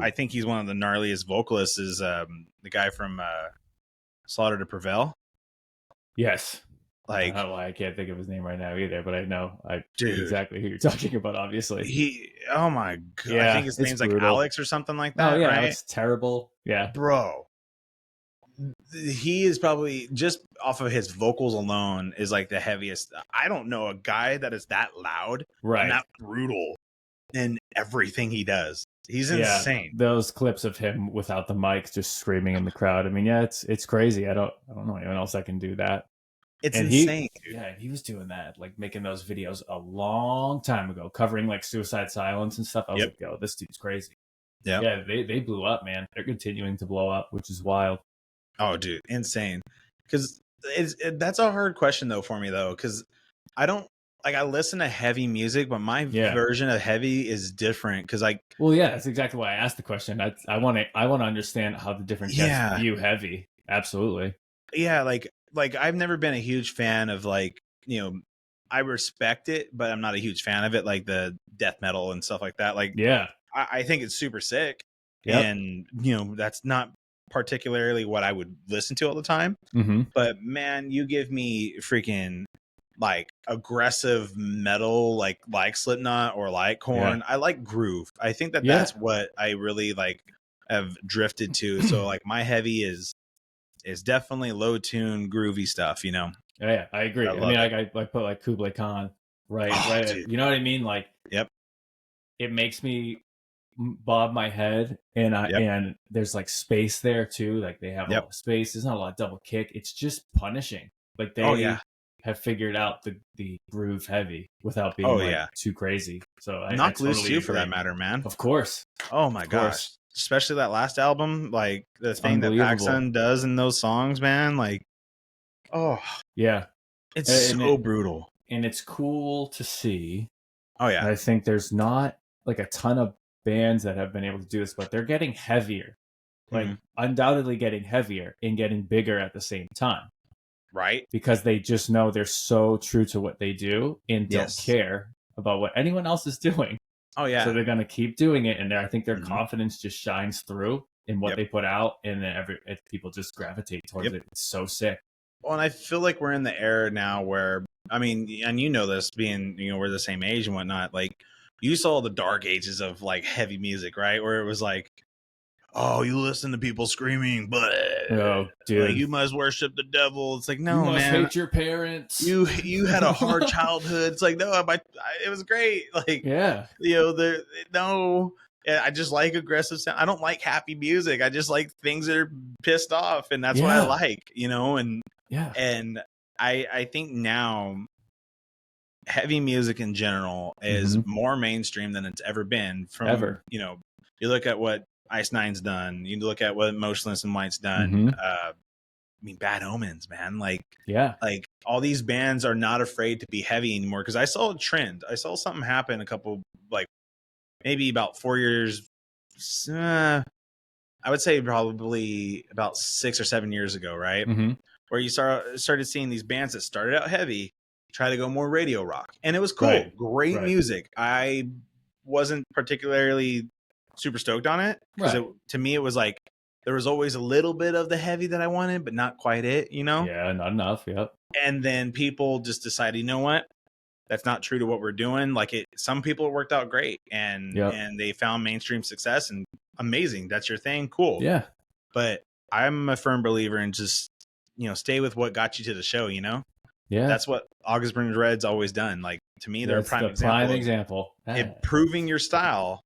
I think he's one of the gnarliest vocalists is the guy from Slaughter to Prevail. Yes. Like, I don't know why I can't think of his name right now either, but I know exactly who you're talking about, obviously. Oh my God. I think his name's brutal. Like Alex or something like that. Oh, yeah. Right? It's terrible. Yeah. Bro. He is probably just off of his vocals alone is like the heaviest. I don't know a guy that is that loud and that brutal in everything he does. He's insane. Those clips of him without the mic just screaming in the crowd. I mean, it's crazy. I don't know anyone else that can do that. It's insane. He was doing that, like making those videos a long time ago, covering like Suicide Silence and stuff. I was like, yo, this dude's crazy. Yeah, they blew up, man. They're continuing to blow up, which is wild. Oh, dude, insane. Because that's a hard question though for me though, because I don't like I listen to heavy music, but my version of heavy is different. Because that's exactly why I asked the question. I want to understand how the different guests view heavy. Absolutely. Yeah, like I've never been a huge fan of like I respect it, but I'm not a huge fan of it, like the death metal and stuff like that. Like I think it's super sick, and that's not particularly what I would listen to all the time. But man, you give me freaking like aggressive metal like Slipknot or like Korn. I like groove. I think that's what I really like have drifted to. So like my heavy is definitely low tune groovy stuff, Yeah, I agree. I mean, I put like Kublai Khan right. Dude. You know what I mean? Like, it makes me bob my head, and and there's like space there too. Like they have a lot of space. There's not a lot of double kick. It's just punishing. Like they have figured out the groove heavy without being too crazy. So Knock Loose too, for that matter, man. Of course. Oh my gosh. Especially that last album, like the thing that Paxson does in those songs, man. Like, it's so brutal, and it's cool to see. Oh yeah, I think there's not like a ton of bands that have been able to do this, but they're getting heavier, like undoubtedly getting heavier and getting bigger at the same time, right? Because they just know they're so true to what they do and don't care about what anyone else is doing. Oh yeah, so they're gonna keep doing it, and I think their confidence just shines through in what they put out, and then people just gravitate towards it. It's so sick. Well, and I feel like we're in the era now where, I mean, and this being, we're the same age and whatnot, like you saw the dark ages of like heavy music, right? Where it was like, oh, you listen to people screaming, but like, you must worship the devil. It's like, no, you must man, hate your parents. You had a hard childhood. It's like, no, it was great. Like, I just like aggressive sound. I don't like happy music. I just like things that are pissed off, and that's what I like, and I think now heavy music in general is more mainstream than it's ever been from You look at what Ice Nine's done. You look at what Motionless in White's done. Mhm. I mean, Bad Omens, man. Like Yeah. all these bands are not afraid to be heavy anymore. Because I saw a trend. I saw something happen a couple, like maybe about 4 years. I would say probably about 6 or 7 years ago, right? Mhm. Where you started seeing these bands that started out heavy try to go more radio rock, and it was cool. Right. Great Right. music. I wasn't particularly super stoked on it because Right. to me it was like there was always a little bit of the heavy that I wanted, but not quite it, you know? Yeah, not enough. Yep. And then people just decided, you know what? That's not true to what we're doing. Like some people it worked out great, and Yep. they found mainstream success, and amazing. That's your thing, cool. Yeah. But I'm a firm believer in just stay with what got you to the show. Yeah. That's what August Burns Red's always done. Like to me, they're That's a prime the example. Prime example. Improving your style,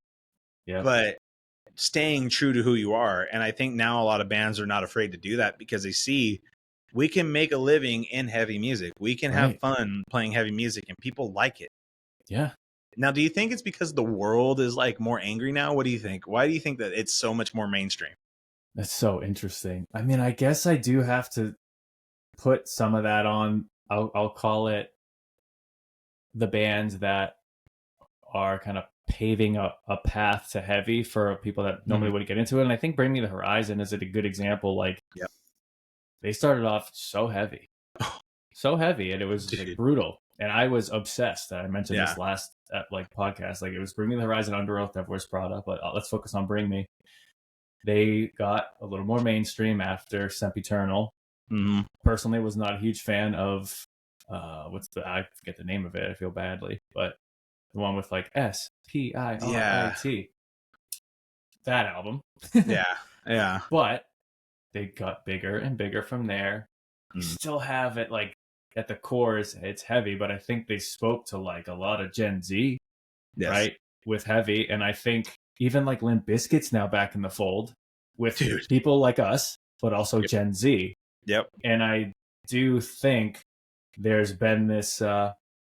but staying true to who you are. And I think now a lot of bands are not afraid to do that because they see we can make a living in heavy music. We can have fun playing heavy music and people like it. Yeah. Now, do you think it's because the world is like more angry now? What do you think? Why do you think that it's so much more mainstream? That's so interesting. I mean, I guess I do have to put some of that on. I'll call it the bands that are kind of paving a path to heavy for people that normally wouldn't get into it. And I think Bring Me the Horizon is a good example. Like, they started off so heavy, and it was like brutal. And I was obsessed. I mentioned this last podcast. Like, it was Bring Me the Horizon, Under Oath, Death Wears Prada, but let's focus on Bring Me. They got a little more mainstream after Sempiternal. Personally, was not a huge fan of I forget the name of it. I feel badly, but the one with like SPIRIT. That album. Yeah. But they got bigger and bigger from there. You still have it like at the core, it's heavy, but I think they spoke to like a lot of Gen Z, right? With heavy. And I think even like Limp Bizkit's now back in the fold with people like us, but also Gen Z. Yep. And I do think there's been this,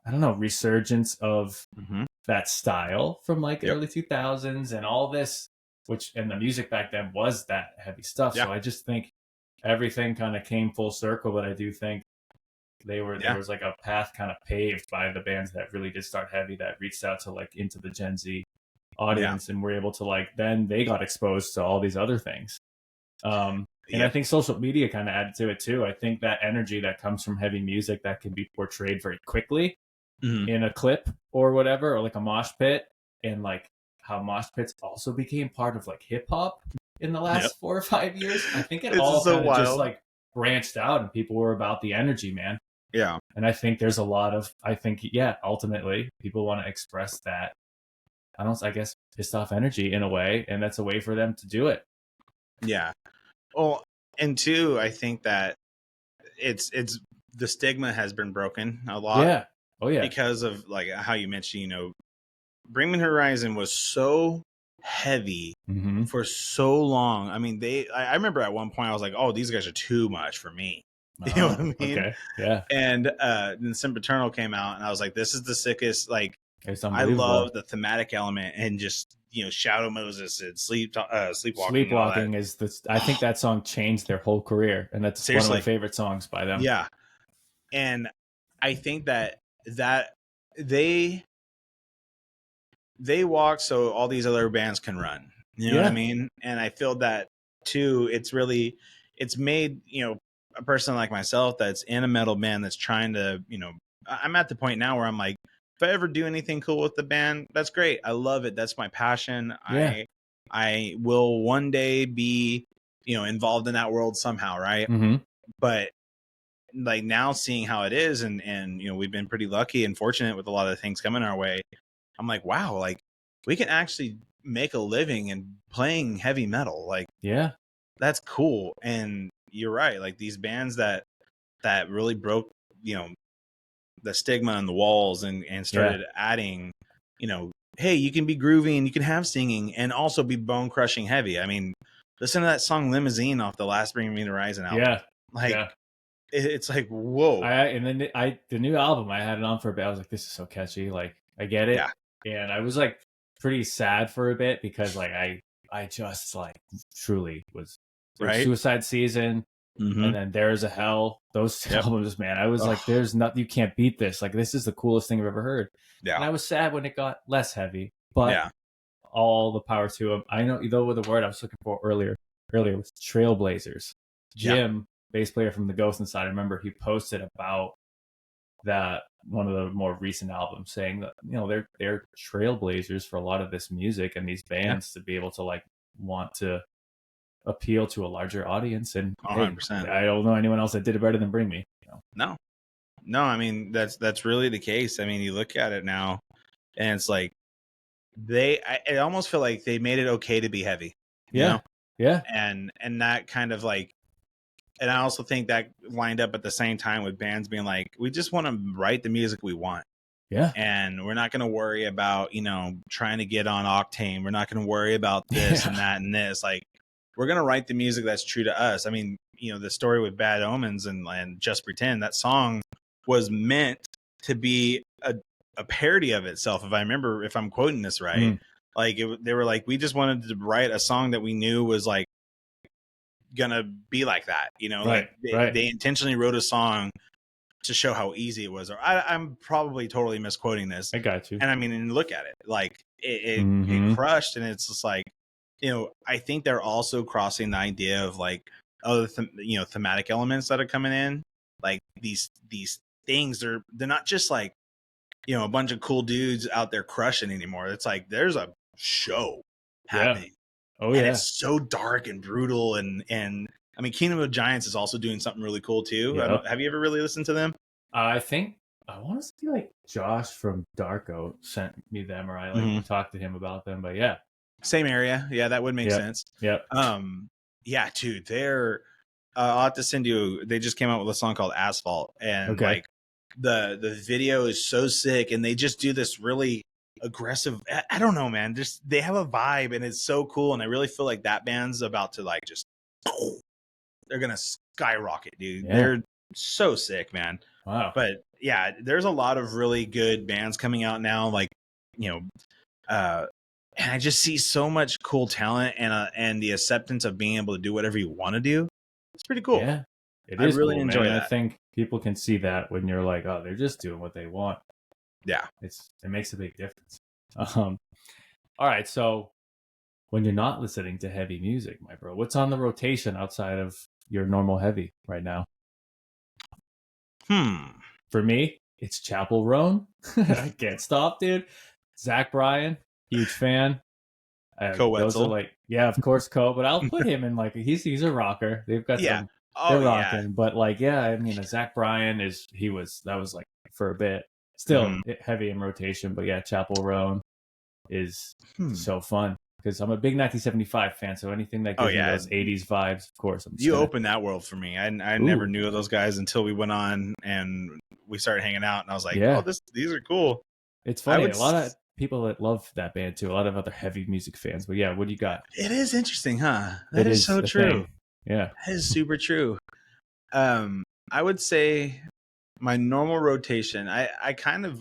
resurgence of that style from like early 2000s and all this, and the music back then was that heavy stuff. So I just think everything kind of came full circle, but I do think there was like a path kind of paved by the bands that really did start heavy, that reached out to like into the Gen Z audience and were able to like, then they got exposed to all these other things. And I think social media kind of added to it too. I think that energy that comes from heavy music that can be portrayed very quickly in a clip or whatever, or like a mosh pit, and like how mosh pits also became part of like hip hop in the last 4 or 5 years. I think it all kind of just like branched out and people were about the energy, man. Yeah. And I think there's a lot of, ultimately people want to express that, I guess, pissed off energy in a way. And that's a way for them to do it. Yeah. Well, and two, I think that it's the stigma has been broken a lot. Yeah. Oh yeah. Because of like how you mentioned, Bring Me the Horizon was so heavy for so long. I mean, I remember at one point I was like, oh, these guys are too much for me. You know what I mean? Okay. Yeah. And then Sempiternal came out and I was like, this is the sickest. Like, I love the thematic element and just, Shadow Moses and Sleepwalking. Sleepwalking is I think that song changed their whole career. And that's one of my favorite songs by them. Yeah. And I think that they walk so all these other bands can run. You know what I mean? And I feel that too. It's made, a person like myself that's in a metal band that's trying to, I'm at the point now where I'm like, if I ever do anything cool with the band, that's great. I love it. That's my passion. Yeah. I will one day be, involved in that world somehow. Right. But like now seeing how it is and we've been pretty lucky and fortunate with a lot of things coming our way. I'm like, wow, like we can actually make a living in playing heavy metal. Like, that's cool. And you're right. Like these bands that really broke, the stigma and the walls and started adding, hey, you can be groovy and you can have singing and also be bone crushing heavy. I mean, listen to that song Limousine off the last Bring Me the Horizon album. Yeah. Like, it's like, whoa. The new album, I had it on for a bit. I was like, this is so catchy. Like, I get it. Yeah. And I was like pretty sad for a bit because like I I just like truly was Right. Suicide Season, and then There's a Hell. Those albums, man, I was like, there's nothing, you can't beat this. Like, this is the coolest thing I've ever heard. Yeah. And I was sad when it got less heavy, but all the power to them. I know, though, with the word I was looking for earlier was Trailblazers. Jim, bass player from the Ghost Inside, I remember he posted about that, one of the more recent albums, saying that, you know, they're trailblazers for a lot of this music and these bands to be able to like want to appeal to a larger audience. And 100%. Hey, I don't know anyone else that did it better than Bring Me. You know? No, I mean, that's really the case. I mean, you look at it now and it's like I almost feel like they made it okay to be heavy. You know? Yeah. And that kind of like, and I also think that lined up at the same time with bands being like, we just want to write the music we want. Yeah. And we're not going to worry about, you know, trying to get on Octane. We're not going to worry about this and that and this. Like, we're going to write the music that's true to us. I mean, you know, the story with Bad Omens and Just Pretend, that song was meant to be a parody of itself. If I'm quoting this right, like they were like, we just wanted to write a song that we knew was like gonna be like that, you know, like they intentionally wrote a song to show how easy it was. Or I'm probably totally misquoting this. I got you. And I mean, and look at it, like it crushed, and it's just like, you know, I think they're also crossing the idea of like other thematic elements that are coming in, like these things. They're not just like, you know, a bunch of cool dudes out there crushing anymore. It's like there's a show happening. Oh, and it's so dark and brutal, and I mean, Kingdom of Giants is also doing something really cool too. Have you ever really listened to them? I think I want to say like Josh from Darko sent me them, or I like talked to him about them. But yeah, same area. Yeah, that would make sense. Yeah. Yeah, dude, they're. I'll have to send you. They just came out with a song called Asphalt, and like the video is so sick, and they just do this really aggressive. I don't know, man. Just they have a vibe, and it's so cool. And I really feel like that band's about to like just they're gonna skyrocket, dude. They're so sick, man. Wow. But yeah, there's a lot of really good bands coming out now, like, you know, and I just see so much cool talent and the acceptance of being able to do whatever you want to do. It's pretty cool. Yeah, it is. I really enjoy that. I think people can see that when you're like, oh, they're just doing what they want. Yeah, it makes a big difference. All right, so when you're not listening to heavy music, my bro, what's on the rotation outside of your normal heavy right now? For me, it's Chapel Roan. I can't stop, dude. Zach Bryan, huge fan. Those are like, yeah, of course, Co. But I'll put him in like he's a rocker. They've got some. They're rocking, but like, yeah, I mean, Zach Bryan that was like for a bit, still heavy in rotation, but yeah, Chapel Roan is so fun because I'm a big 1975 fan, so anything that gives me those 80s vibes, of course. Opened that world for me. I never knew of those guys until we went on and we started hanging out, and I was like, oh, these are cool. It's funny. A lot of people that love that band too. A lot of other heavy music fans. But yeah, what do you got? It is interesting, huh? That is so true. Thing. Yeah, that is super true. I would say my normal rotation. I kind of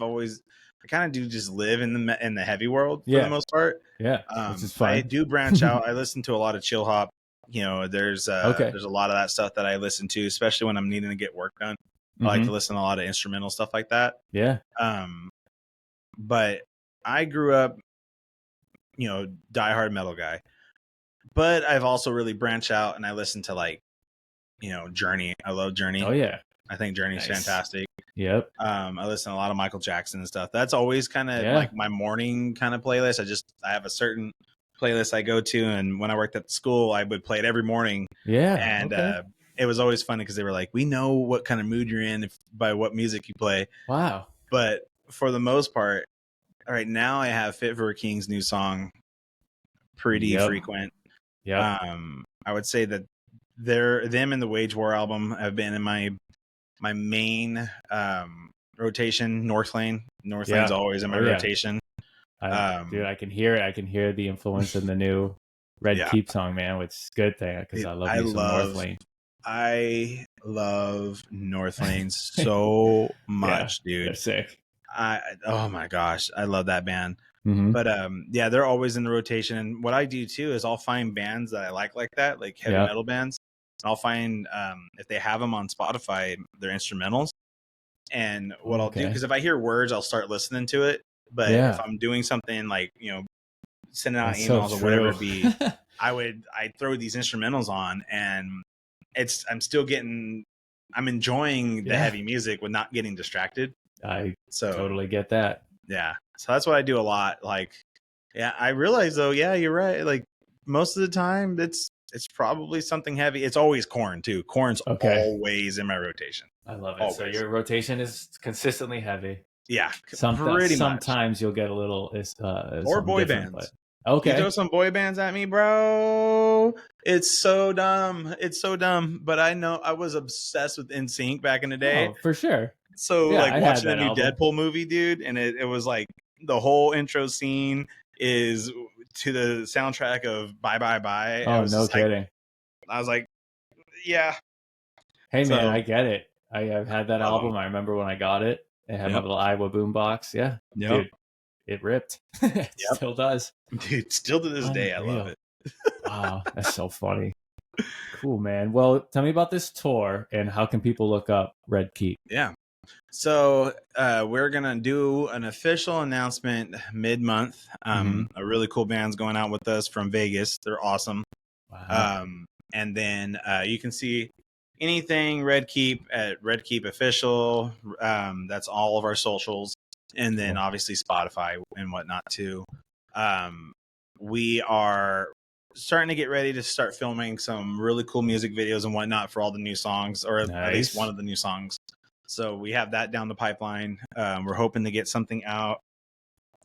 do just live in the heavy world for the most part. Yeah, which is fun. I do branch out. I listen to a lot of chill hop. You know, there's a lot of that stuff that I listen to, especially when I'm needing to get work done. I like to listen to a lot of instrumental stuff like that. Yeah. But I grew up, you know, diehard metal guy. But I've also really branched out, and I listen to like, you know, Journey. I love Journey. Oh yeah, I think Journey's fantastic. Yep. I listen to a lot of Michael Jackson and stuff. That's always kind of like my morning kind of playlist. I have a certain playlist I go to, and when I worked at the school, I would play it every morning. Yeah. And it was always funny because they were like, we know what kind of mood you're in by what music you play. Wow. But for the most part, right now I have Fit for a King's new song pretty frequent. Yeah. I would say that them and the Wage War album have been in my main rotation. Northlane's always in my rotation. Dude, I can hear it. I can hear the influence in the new Red Keep song, man, which is a good thing because I love Northlane. I love Northlane so much, dude. They're sick. Oh my gosh, I love that band. But yeah, they're always in the rotation. And what I do too is I'll find bands that I like that, like heavy metal bands. I'll find if they have them on Spotify, their instrumentals. And what I'll do, because if I hear words, I'll start listening to it. But if I'm doing something like, sending out emails or whatever it be, I'd throw these instrumentals on, and I'm enjoying the heavy music with not getting distracted. I totally get that. Yeah. So that's what I do a lot. Like, yeah, I realize though, yeah, you're right. Like most of the time it's probably something heavy. It's always corn too. Corn's always in my rotation. I love it. Always. So your rotation is consistently heavy. Yeah. Sometimes you'll get a little or boy bands. But, okay. You throw some boy bands at me, bro. It's so dumb. But I know I was obsessed with NSYNC back in the day. Oh, for sure. So like watching the new Deadpool movie, dude, and it was like the whole intro scene is to the soundtrack of Bye Bye Bye. Oh, no kidding. I was like, yeah. Hey man, I get it. I've had that album. I remember when I got it. It had my little Iowa boombox. Yeah. Dude, it ripped. It still does. Dude, still to this day, I love it. Wow, that's so funny. Cool, man. Well, tell me about this tour and how can people look up Red Keep? Yeah. So we're going to do an official announcement mid-month. A really cool band's going out with us from Vegas. They're awesome. Wow. And then you can see anything Red Keep at Red Keep Official. That's all of our socials. And then obviously Spotify and whatnot too. We are starting to get ready to start filming some really cool music videos and whatnot for all the new songs, or at least one of the new songs. So we have that down the pipeline. We're hoping to get something out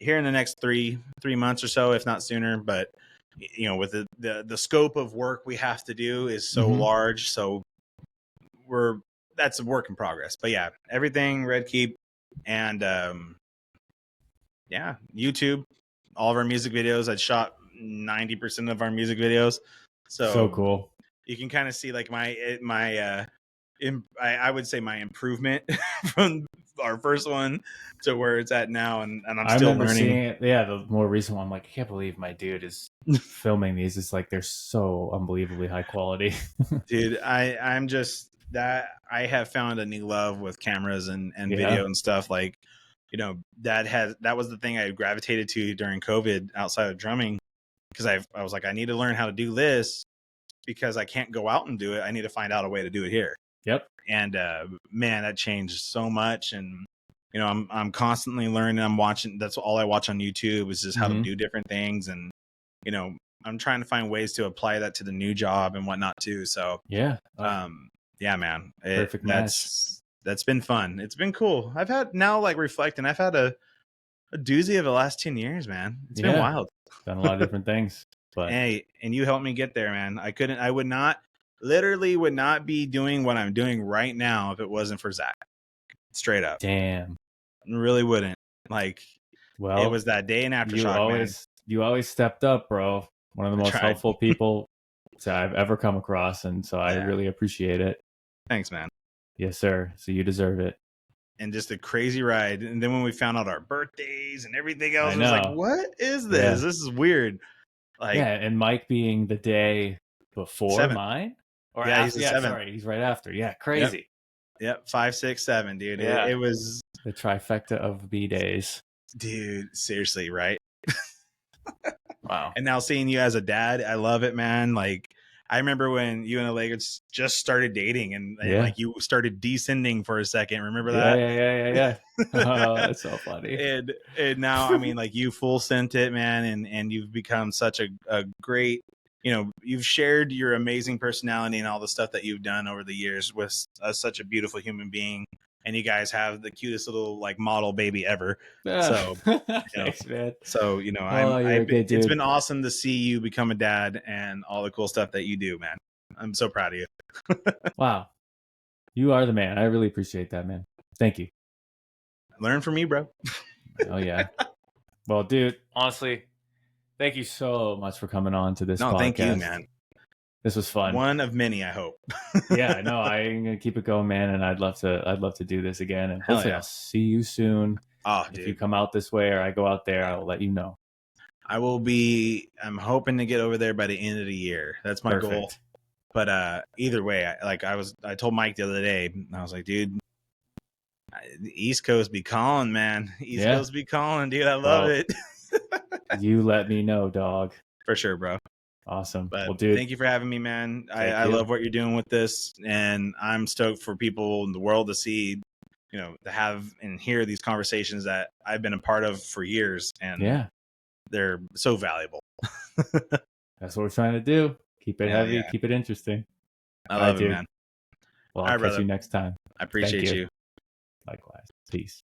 here in the next three months or so, if not sooner. But with the scope of work we have to do is so large, so that's a work in progress. But yeah, everything Red Keep, and YouTube. All of our music videos. I shot 90% of our music videos. So cool. You can kind of see like I would say my improvement from our first one to where it's at now, and I'm still learning. Seeing it, the more recent one, I'm like, I can't believe my dude is filming these. It's like they're so unbelievably high quality. Dude, I'm just that I have found a new love with cameras and video and stuff. Like, that was the thing I gravitated to during COVID outside of drumming, because I was like, I need to learn how to do this because I can't go out and do it. I need to find out a way to do it here. Yep. And man, that changed so much. And I'm constantly learning. I'm watching. That's all I watch on YouTube is just how to do different things. And I'm trying to find ways to apply that to the new job and whatnot too. So yeah, man. Perfect match. That's been fun. It's been cool. I've had now like reflecting. I've had a doozy of the last 10 years, man. It's been wild. Done a lot of different things. But hey, and you helped me get there, man. I would not be doing what I'm doing right now if it wasn't for Zach. Straight up. Damn. Really wouldn't. Like, it was that day in Aftershock, you always stepped up, bro. One of the most helpful people I've ever come across, and so I really appreciate it. Thanks, man. Yes, sir. So you deserve it. And just a crazy ride. And then when we found out our birthdays and everything else, I was like, what is this? This is weird. Like, and Mike being the day before mine? Or he's the 7th. Sorry, he's right after. Yeah, crazy. Yep. 5, 6, 7, dude. Yeah. It was the trifecta of B days. Dude, seriously, right? Wow. And now seeing you as a dad, I love it, man. Like, I remember when you and Allegra just started dating and like you started descending for a second. Remember that? Yeah. Oh, that's so funny. And now, I mean, like, you full sent it, man. And you've become such a great, you've shared your amazing personality and all the stuff that you've done over the years with such a beautiful human being. And you guys have the cutest little like model baby ever. So, thanks, man. So, it's been awesome to see you become a dad and all the cool stuff that you do, man. I'm so proud of you. Wow. You are the man. I really appreciate that, man. Thank you. Learn from me, bro. Oh, yeah. Well, dude, honestly, thank you so much for coming on to this podcast. Thank you, man. This was fun. One of many, I hope. Yeah, no, I'm gonna keep it going, man, and I'd love to do this again, and hopefully I'll see you soon. Oh, If you dude. come out this way or I go out there, I will let you know. I'm hoping to get over there by the end of the year. That's my goal. But either way, I told Mike the other day, I was like, dude, the East Coast be calling, man. East Coast be calling, dude. I love it. You let me know, dog. For sure, bro. Awesome. But well, dude, thank you for having me, man. I love what you're doing with this, and I'm stoked for people in the world to see, to have and hear these conversations that I've been a part of for years, and they're so valuable. That's what we're trying to do. Keep it heavy, keep it interesting. I love it, man. Well, I'll catch you next time. I appreciate you. Likewise. Peace.